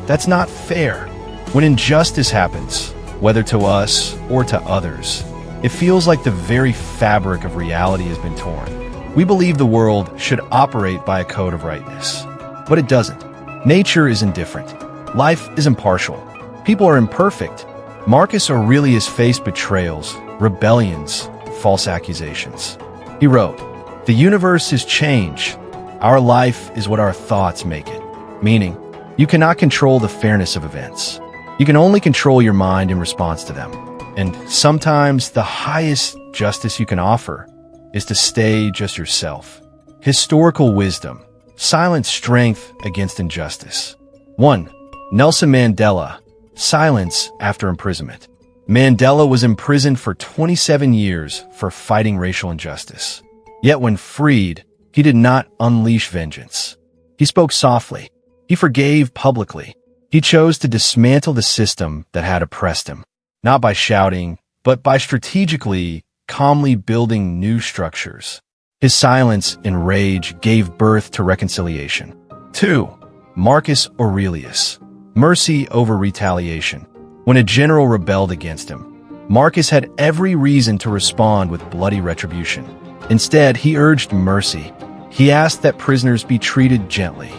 Speaker 1: That's not fair. When injustice happens, whether to us or to others, it feels like the very fabric of reality has been torn. We believe the world should operate by a code of rightness, but it doesn't. Nature is indifferent. Life is impartial. People are imperfect. Marcus Aurelius faced betrayals, rebellions, false accusations. He wrote, "The universe is change. Our life is what our thoughts make it." Meaning, you cannot control the fairness of events. You can only control your mind in response to them. And sometimes the highest justice you can offer is to stay just yourself. Historical wisdom. Silent strength against injustice. 1. Nelson Mandela. Silence after imprisonment. Mandela was imprisoned for 27 years for fighting racial injustice. Yet when freed, he did not unleash vengeance. He spoke softly. He forgave publicly. He chose to dismantle the system that had oppressed him, not by shouting, but by strategically, calmly building new structures. His silence and rage gave birth to reconciliation. 2. Marcus Aurelius. Mercy over retaliation. When a general rebelled against him, Marcus had every reason to respond with bloody retribution. Instead, he urged mercy. He asked that prisoners be treated gently.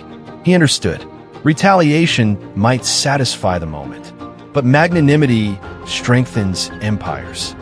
Speaker 1: He understood. Retaliation might satisfy the moment, but magnanimity strengthens empires.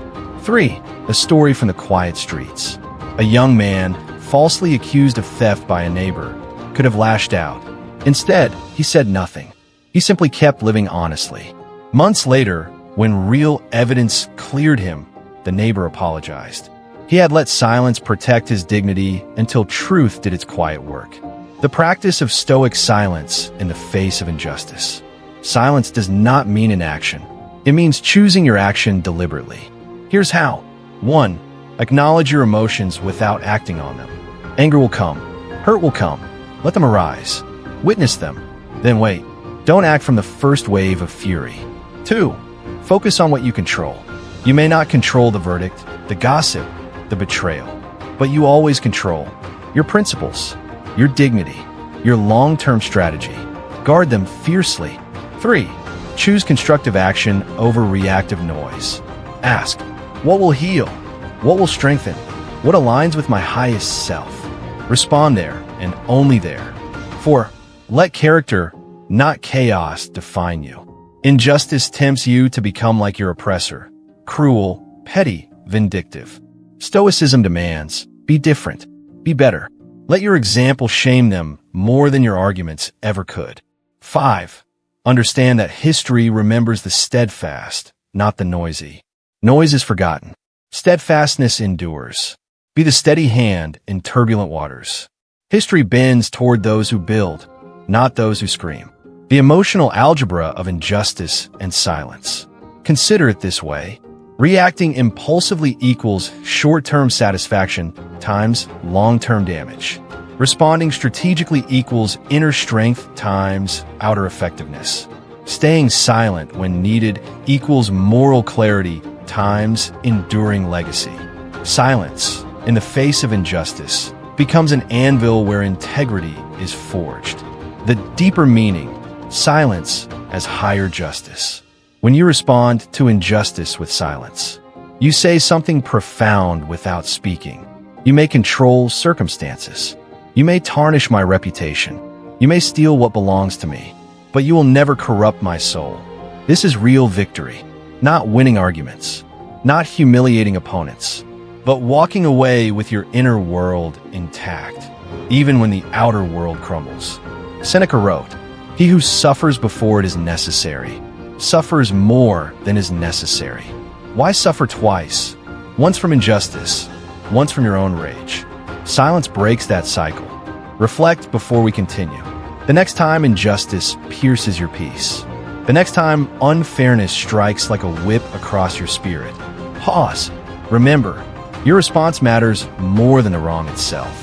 Speaker 1: 3. A story from the quiet streets. A young man, falsely accused of theft by a neighbor, could have lashed out. Instead, he said nothing. He simply kept living honestly. Months later, when real evidence cleared him, the neighbor apologized. He had let silence protect his dignity until truth did its quiet work. The practice of Stoic silence in the face of injustice. Silence does not mean inaction. It means choosing your action deliberately. Here's how. 1. Acknowledge your emotions without acting on them. Anger will come. Hurt will come. Let them arise. Witness them. Then wait. Don't act from the first wave of fury. 2. Focus on what you control. You may not control the verdict, the gossip, the betrayal, but you always control your principles, your dignity, your long-term strategy. Guard them fiercely. 3. Choose constructive action over reactive noise. Ask, what will heal? What will strengthen? What aligns with my highest self? Respond there and only there. 4. Let character, not chaos, define you. Injustice tempts you to become like your oppressor, cruel, petty, vindictive. Stoicism demands, be different, be better. Let your example shame them more than your arguments ever could. 5. Understand that history remembers the steadfast, not the noisy. Noise is forgotten. Steadfastness endures. Be the steady hand in turbulent waters. History bends toward those who build, not those who scream. The emotional algebra of injustice and silence. Consider it this way. Reacting impulsively equals short-term satisfaction times long-term damage. Responding strategically equals inner strength times outer effectiveness. Staying silent when needed equals moral clarity times enduring legacy. Silence, in the face of injustice, becomes an anvil where integrity is forged. The deeper meaning, silence as higher justice. When you respond to injustice with silence, you say something profound without speaking. You may control circumstances. You may tarnish my reputation. You may steal what belongs to me, but you will never corrupt my soul. This is real victory, not winning arguments, not humiliating opponents, but walking away with your inner world intact, even when the outer world crumbles. Seneca wrote, "He who suffers before it is necessary, suffers more than is necessary." Why suffer twice? Once from injustice, once from your own rage. Silence breaks that cycle. Reflect before we continue. The next time injustice pierces your peace. The next time unfairness strikes like a whip across your spirit. Pause. Remember, your response matters more than the wrong itself.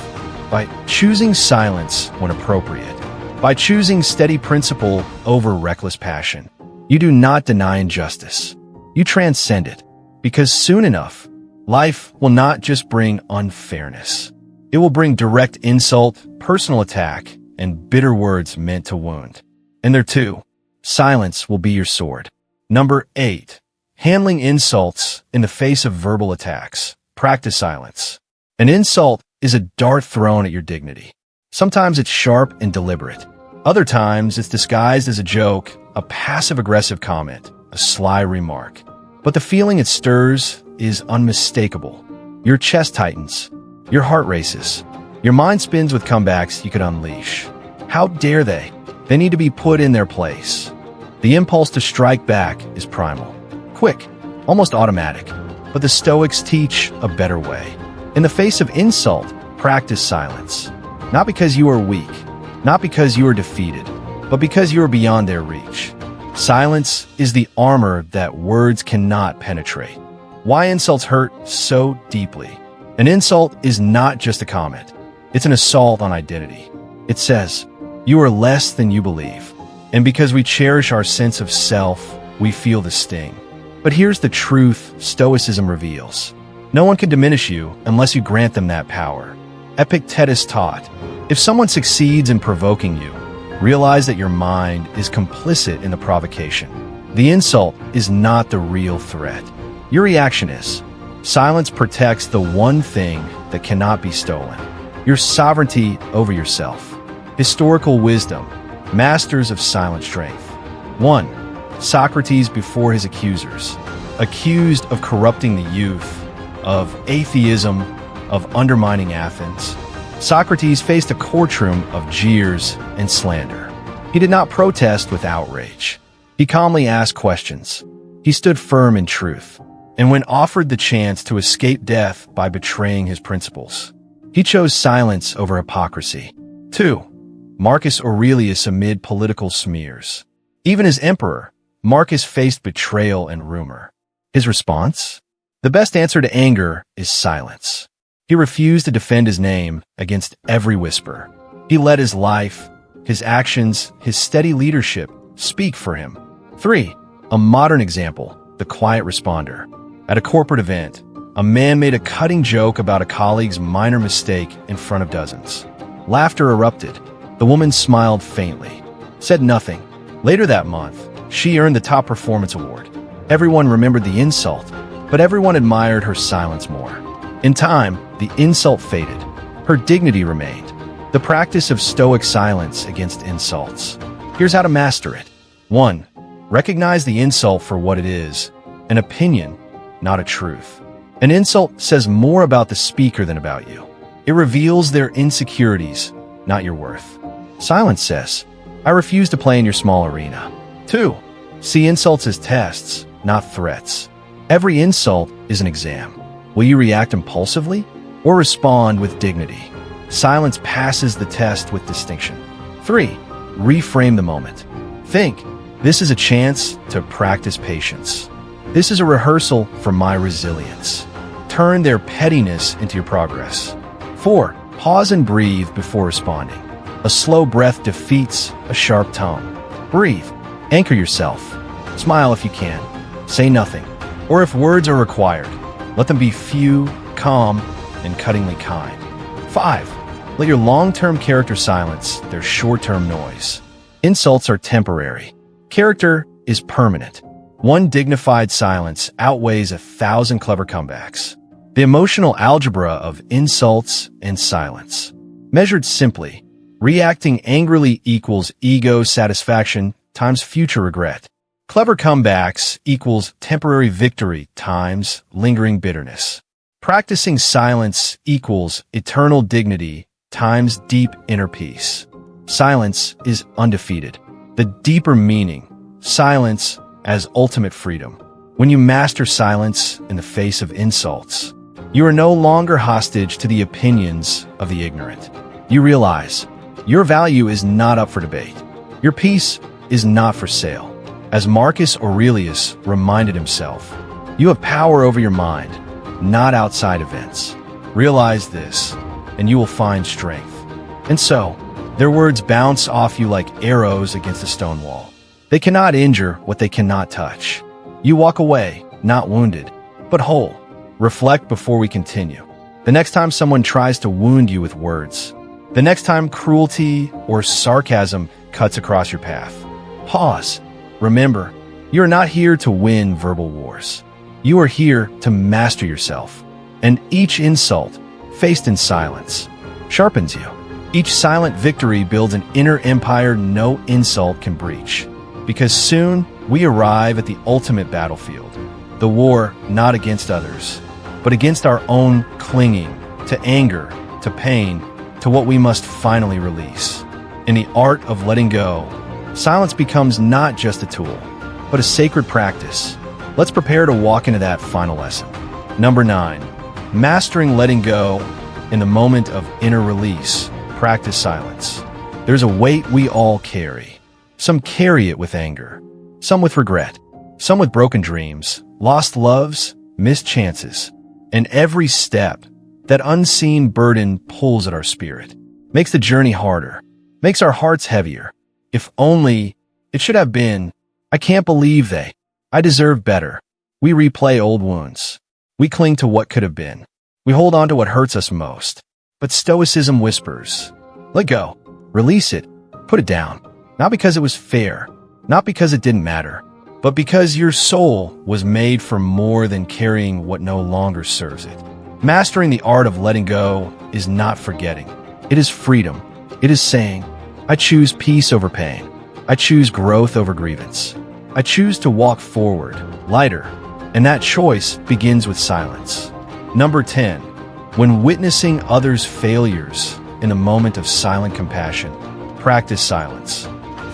Speaker 1: By choosing silence when appropriate, by choosing steady principle over reckless passion, you do not deny injustice. You transcend it, because soon enough, life will not just bring unfairness. It will bring direct insult, personal attack, and bitter words meant to wound. And there too, silence will be your sword. Number 8. Handling insults in the face of verbal attacks. Practice silence. An insult is a dart thrown at your dignity. Sometimes it's sharp and deliberate. Other times it's disguised as a joke, a passive-aggressive comment, a sly remark. But the feeling it stirs is unmistakable. Your chest tightens. Your heart races. Your mind spins with comebacks you could unleash. How dare they? They need to be put in their place. The impulse to strike back is primal. Quick, almost automatic. But the Stoics teach a better way. In the face of insult, practice silence. Not because you are weak, not because you are defeated, but because you are beyond their reach. Silence is the armor that words cannot penetrate. Why insults hurt so deeply? An insult is not just a comment. It's an assault on identity. It says, you are less than you believe. And because we cherish our sense of self, we feel the sting. But here's the truth Stoicism reveals. No one can diminish you unless you grant them that power. Epictetus taught, if someone succeeds in provoking you, realize that your mind is complicit in the provocation. The insult is not the real threat. Your reaction is. Silence protects the one thing that cannot be stolen. Your sovereignty over yourself. Historical wisdom. Masters of silent strength. 1. Socrates before his accusers. Accused of corrupting the youth, of atheism, of undermining Athens. Socrates faced a courtroom of jeers and slander. He did not protest with outrage. He calmly asked questions. He stood firm in truth. And when offered the chance to escape death by betraying his principles, he chose silence over hypocrisy. 2. Marcus Aurelius amid political smears. Even as emperor, Marcus faced betrayal and rumor. His response? The best answer to anger is silence. He refused to defend his name against every whisper. He let his life, his actions, his steady leadership speak for him. 3. A modern example, the quiet responder. At a corporate event, a man made a cutting joke about a colleague's minor mistake in front of dozens. Laughter erupted. The woman smiled faintly, said nothing. Later that month, she earned the top performance award. Everyone remembered the insult, but everyone admired her silence more. In time, the insult faded. Her dignity remained. The practice of stoic silence against insults. Here's how to master it. 1. Recognize the insult for what it is, an opinion, not a truth. An insult says more about the speaker than about you. It reveals their insecurities, not your worth. Silence says, I refuse to play in your small arena. 2. See insults as tests, not threats. Every insult is an exam. Will you react impulsively or respond with dignity? Silence passes the test with distinction. 3. Reframe the moment. Think, this is a chance to practice patience. This is a rehearsal for my resilience. Turn their pettiness into your progress. 4. Pause and breathe before responding. A slow breath defeats a sharp tone. Breathe. Anchor yourself. Smile if you can. Say nothing. Or if words are required, let them be few, calm, and cuttingly kind. 5. Let your long-term character silence their short-term noise. Insults are temporary. Character is permanent. One dignified silence outweighs 1,000 clever comebacks. The emotional algebra of insults and silence. Measured simply, reacting angrily equals ego satisfaction times future regret. Clever comebacks equals temporary victory times lingering bitterness. Practicing silence equals eternal dignity times deep inner peace. Silence is undefeated. The deeper meaning, silence as ultimate freedom. When you master silence in the face of insults, you are no longer hostage to the opinions of the ignorant. You realize your value is not up for debate. Your peace is not for sale. As Marcus Aurelius reminded himself, you have power over your mind, not outside events. Realize this, and you will find strength. And so, their words bounce off you like arrows against a stone wall. They cannot injure what they cannot touch. You walk away, not wounded, but whole. Reflect before we continue. The next time someone tries to wound you with words, the next time cruelty or sarcasm cuts across your path, pause. Remember, you are not here to win verbal wars. You are here to master yourself. And each insult, faced in silence, sharpens you. Each silent victory builds an inner empire no insult can breach. Because soon, we arrive at the ultimate battlefield. The war not against others, but against our own clinging to anger, to pain, to what we must finally release. In the art of letting go, silence becomes not just a tool, but a sacred practice. Let's prepare to walk into that final lesson. Number 9, mastering letting go in the moment of inner release. Practice silence. There's a weight we all carry. Some carry it with anger, some with regret, some with broken dreams, lost loves, missed chances. And every step, that unseen burden pulls at our spirit, makes the journey harder, makes our hearts heavier. If only it should have been, I can't believe I deserve better. We replay old wounds. We cling to what could have been. We hold on to what hurts us most. But Stoicism whispers, let go, release it, put it down. Not because it was fair, not because it didn't matter, but because your soul was made for more than carrying what no longer serves it. Mastering the art of letting go is not forgetting. It is freedom. It is saying, I choose peace over pain. I choose growth over grievance. I choose to walk forward, lighter, and that choice begins with silence. Number 10, when witnessing others' failures in a moment of silent compassion, practice silence.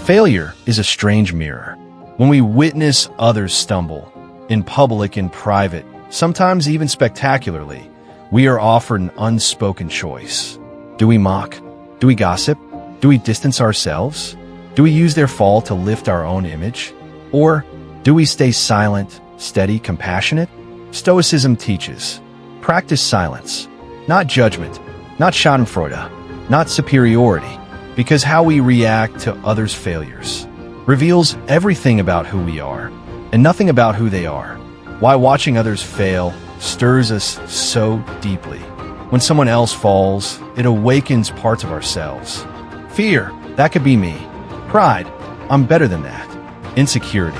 Speaker 1: Failure is a strange mirror. When we witness others stumble, in public and private, sometimes even spectacularly, we are offered an unspoken choice. Do we mock? Do we gossip? Do we distance ourselves? Do we use their fall to lift our own image? Or do we stay silent, steady, compassionate? Stoicism teaches, practice silence, not judgment, not schadenfreude, not superiority, because how we react to others' failures reveals everything about who we are and nothing about who they are. Why watching others fail stirs us so deeply. When someone else falls, it awakens parts of ourselves. Fear, that could be me. Pride, I'm better than that. Insecurity,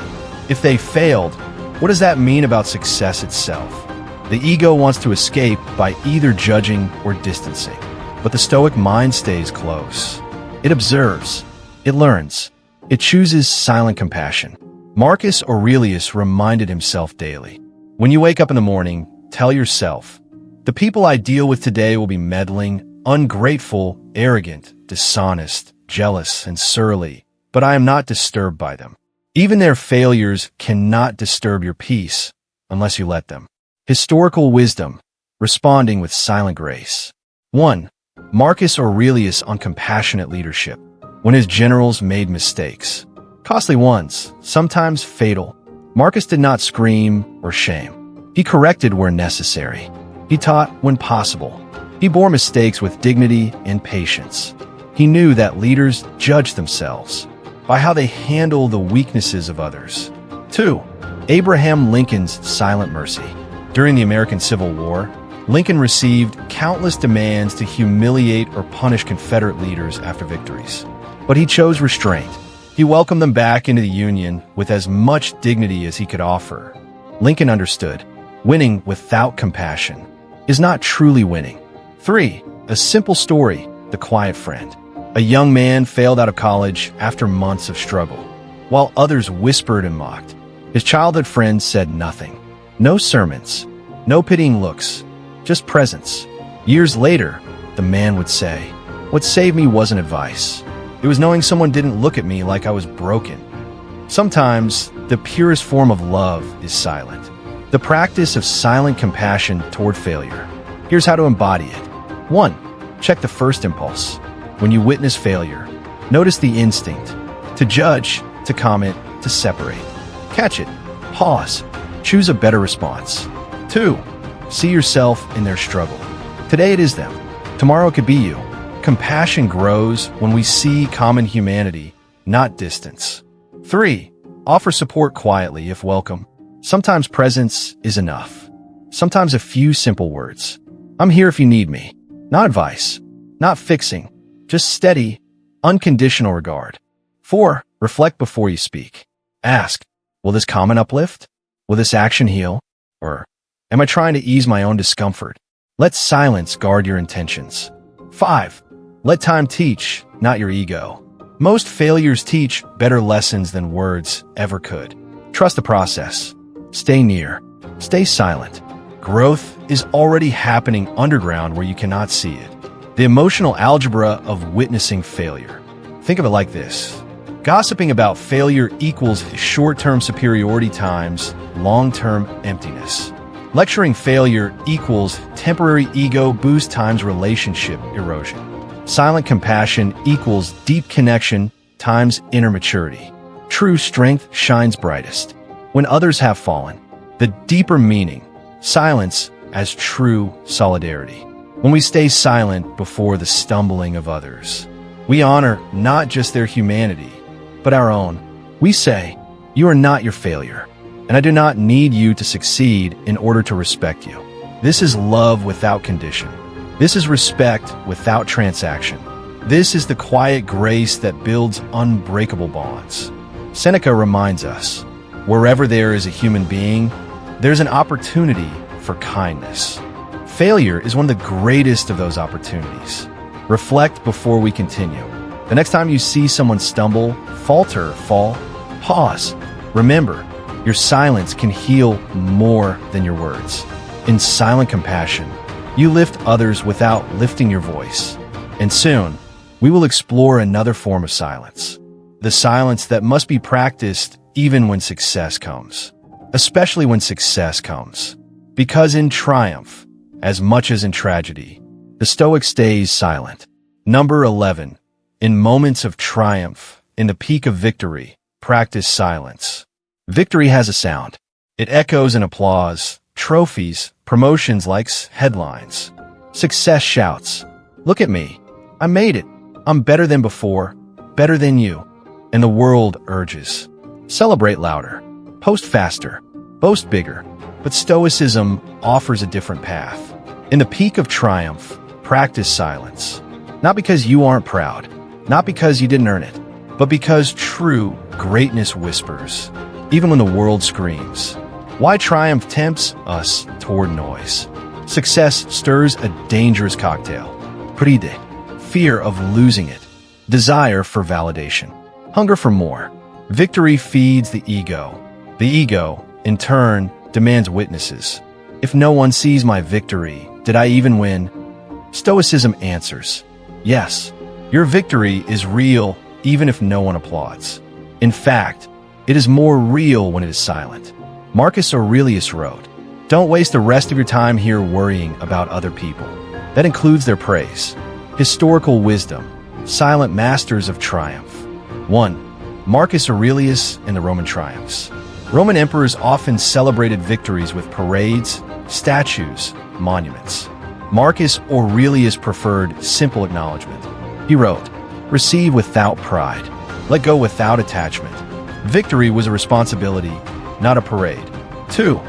Speaker 1: if they failed, what does that mean about success itself? The ego wants to escape by either judging or distancing, but the Stoic mind stays close. It observes, it learns, it chooses silent compassion. Marcus Aurelius reminded himself daily, when you wake up in the morning, tell yourself, the people I deal with today will be meddling, ungrateful, arrogant, dishonest, jealous, and surly, but I am not disturbed by them. Even their failures cannot disturb your peace unless you let them. Historical wisdom, responding with silent grace. 1. Marcus Aurelius on compassionate leadership. When his generals made mistakes, costly ones, sometimes fatal, Marcus did not scream or shame. He corrected where necessary. He taught when possible. He bore mistakes with dignity and patience. He knew that leaders judge themselves by how they handle the weaknesses of others. 2. Abraham Lincoln's silent mercy. During the American Civil War, Lincoln received countless demands to humiliate or punish Confederate leaders after victories. But he chose restraint. He welcomed them back into the Union with as much dignity as he could offer. Lincoln understood, winning without compassion is not truly winning. 3. A simple story, The Quiet Friend. A young man failed out of college after months of struggle. While others whispered and mocked, his childhood friends said nothing. No sermons, no pitying looks, just presence. Years later, the man would say, "What saved me wasn't advice. It was knowing someone didn't look at me like I was broken." Sometimes, the purest form of love is silent. The practice of silent compassion toward failure. Here's how to embody it. 1. Check the first impulse. When you witness failure, notice the instinct to judge, to comment, to separate. Catch it. Pause. Choose a better response. 2. See yourself in their struggle. Today it is them. Tomorrow it could be you. Compassion grows when we see common humanity, not distance. 3. Offer support quietly if welcome. Sometimes presence is enough. Sometimes a few simple words. I'm here if you need me. Not advice. Not fixing. Just steady, unconditional regard. 4. Reflect before you speak. Ask, will this comment uplift? Will this action heal? Or am I trying to ease my own discomfort? Let silence guard your intentions. 5. Let time teach, not your ego. Most failures teach better lessons than words ever could. Trust the process. Stay near. Stay silent. Growth is already happening underground where you cannot see it. The emotional algebra of witnessing failure. Think of it like this. Gossiping about failure equals short-term superiority times long-term emptiness. Lecturing failure equals temporary ego boost times relationship erosion. Silent compassion equals deep connection times inner maturity. True strength shines brightest when others have fallen. The deeper meaning, silence as true solidarity. When we stay silent before the stumbling of others, we honor not just their humanity, but our own. We say, you are not your failure, and I do not need you to succeed in order to respect you. This is love without condition. This is respect without transaction. This is the quiet grace that builds unbreakable bonds. Senyk reminds us, wherever there is a human being, there's an opportunity for kindness. Failure is one of the greatest of those opportunities. Reflect before we continue. The next time you see someone stumble, falter, fall, pause. Remember, your silence can heal more than your words. In silent compassion, you lift others without lifting your voice. And soon, we will explore another form of silence. The silence that must be practiced even when success comes. Especially when success comes. Because in triumph, as much as in tragedy, the Stoic stays silent. Number 11. In moments of triumph, in the peak of victory, practice silence. Victory has a sound. It echoes in applause, trophies, promotions like headlines. Success shouts, "Look at me. I made it. I'm better than before, better than you." And the world urges, celebrate louder, post faster, boast bigger. But Stoicism offers a different path. In the peak of triumph, practice silence. Not because you aren't proud, not because you didn't earn it, but because true greatness whispers, even when the world screams. Why triumph tempts us toward noise. Success stirs a dangerous cocktail. Pride, fear of losing it. Desire for validation. Hunger for more. Victory feeds the ego. The ego, in turn, demands witnesses. If no one sees my victory, did I even win? Stoicism answers, yes, your victory is real even if no one applauds. In fact, it is more real when it is silent. Marcus Aurelius wrote, "Don't waste the rest of your time here worrying about other people." That includes their praise. Historical wisdom, silent masters of triumph. 1. Marcus Aurelius and the Roman triumphs. Roman emperors often celebrated victories with parades, statues, monuments. Marcus Aurelius preferred simple acknowledgement. He wrote, "Receive without pride. Let go without attachment." Victory was a responsibility, not a parade. 2.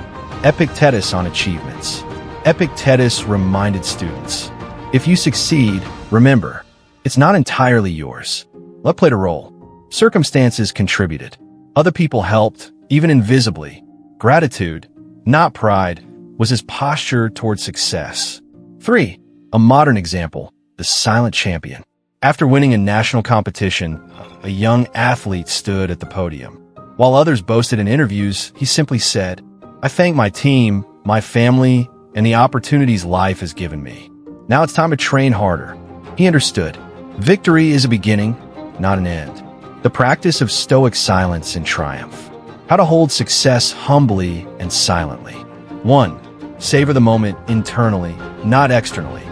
Speaker 1: Epictetus on achievements. Epictetus reminded students, if you succeed, remember, it's not entirely yours. Luck played a role. Circumstances contributed. Other people helped, even invisibly. Gratitude, not pride, was his posture toward success. 3. A modern example, the silent champion. After winning a national competition, a young athlete stood at the podium. While others boasted in interviews, he simply said, "I thank my team, my family, and the opportunities life has given me. Now it's time to train harder." He understood. Victory is a beginning, not an end. The practice of Stoic silence in triumph. How to hold success humbly and silently. 1. Savor the moment internally, not externally.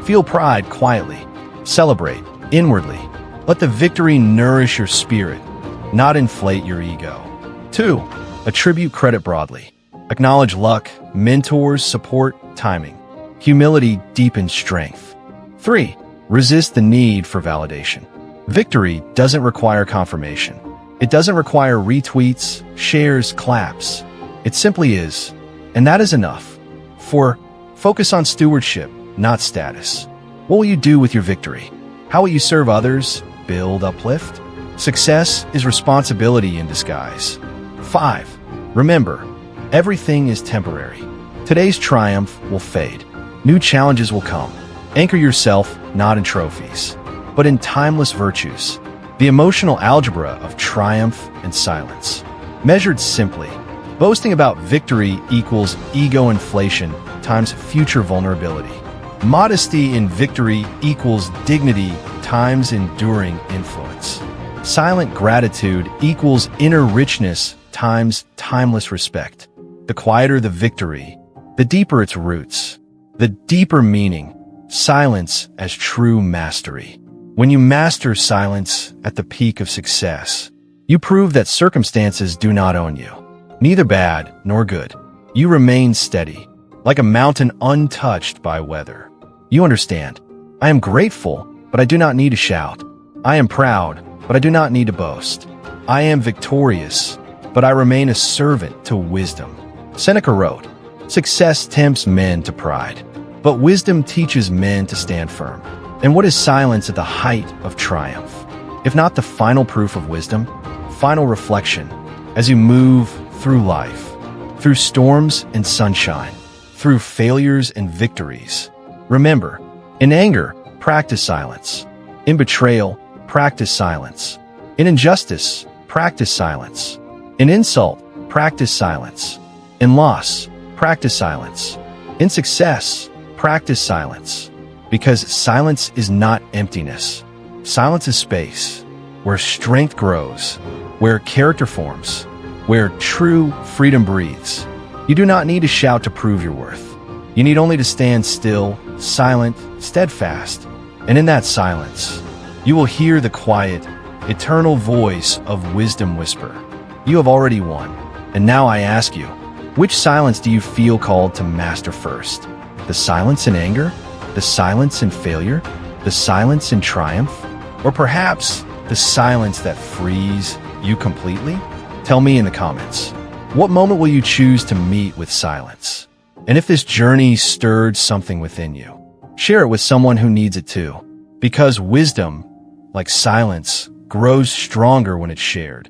Speaker 1: Feel pride quietly. Celebrate inwardly. Let the victory nourish your spirit, not inflate your ego. 2. Attribute credit broadly. Acknowledge luck, mentors, support, timing. Humility deepens strength. 3. Resist the need for validation. Victory doesn't require confirmation. It doesn't require retweets, shares, claps. It simply is, and that is enough. 4. Focus on stewardship, not status. What will you do with your victory? How will you serve others, build, uplift? Success is responsibility in disguise. 5. Remember, everything is temporary. Today's triumph will fade. New challenges will come. Anchor yourself not in trophies, but in timeless virtues. The emotional algebra of triumph and silence. Measured simply, boasting about victory equals ego inflation times future vulnerability. Modesty in victory equals dignity times enduring influence. Silent gratitude equals inner richness times timeless respect. The quieter the victory, the deeper its roots, the deeper meaning, silence as true mastery. When you master silence at the peak of success, you prove that circumstances do not own you, neither bad nor good. You remain steady, like a mountain untouched by weather. You understand, I am grateful, but I do not need to shout. I am proud, but I do not need to boast. I am victorious, but I remain a servant to wisdom. Seneca wrote, "Success tempts men to pride, but wisdom teaches men to stand firm." And what is silence at the height of triumph? If not the final proof of wisdom, final reflection as you move through life, through storms and sunshine, through failures and victories. Remember, in anger, practice silence. In betrayal, practice silence. In injustice, practice silence. In insult, practice silence. In loss, practice silence. In success, practice silence. Because silence is not emptiness. Silence is space, where strength grows, where character forms, where true freedom breathes. You do not need to shout to prove your worth. You need only to stand still, silent, steadfast. And in that silence, You will hear the quiet, eternal voice of wisdom whisper. You have already won. And now I ask you, which silence do you feel called to master first? The silence in anger? The silence in failure? The silence in triumph? Or perhaps the silence that frees you completely? Tell me in the comments. What moment will you choose to meet with silence? And if this journey stirred something within you, share it with someone who needs it too. Because wisdom, like silence, grows stronger when it's shared.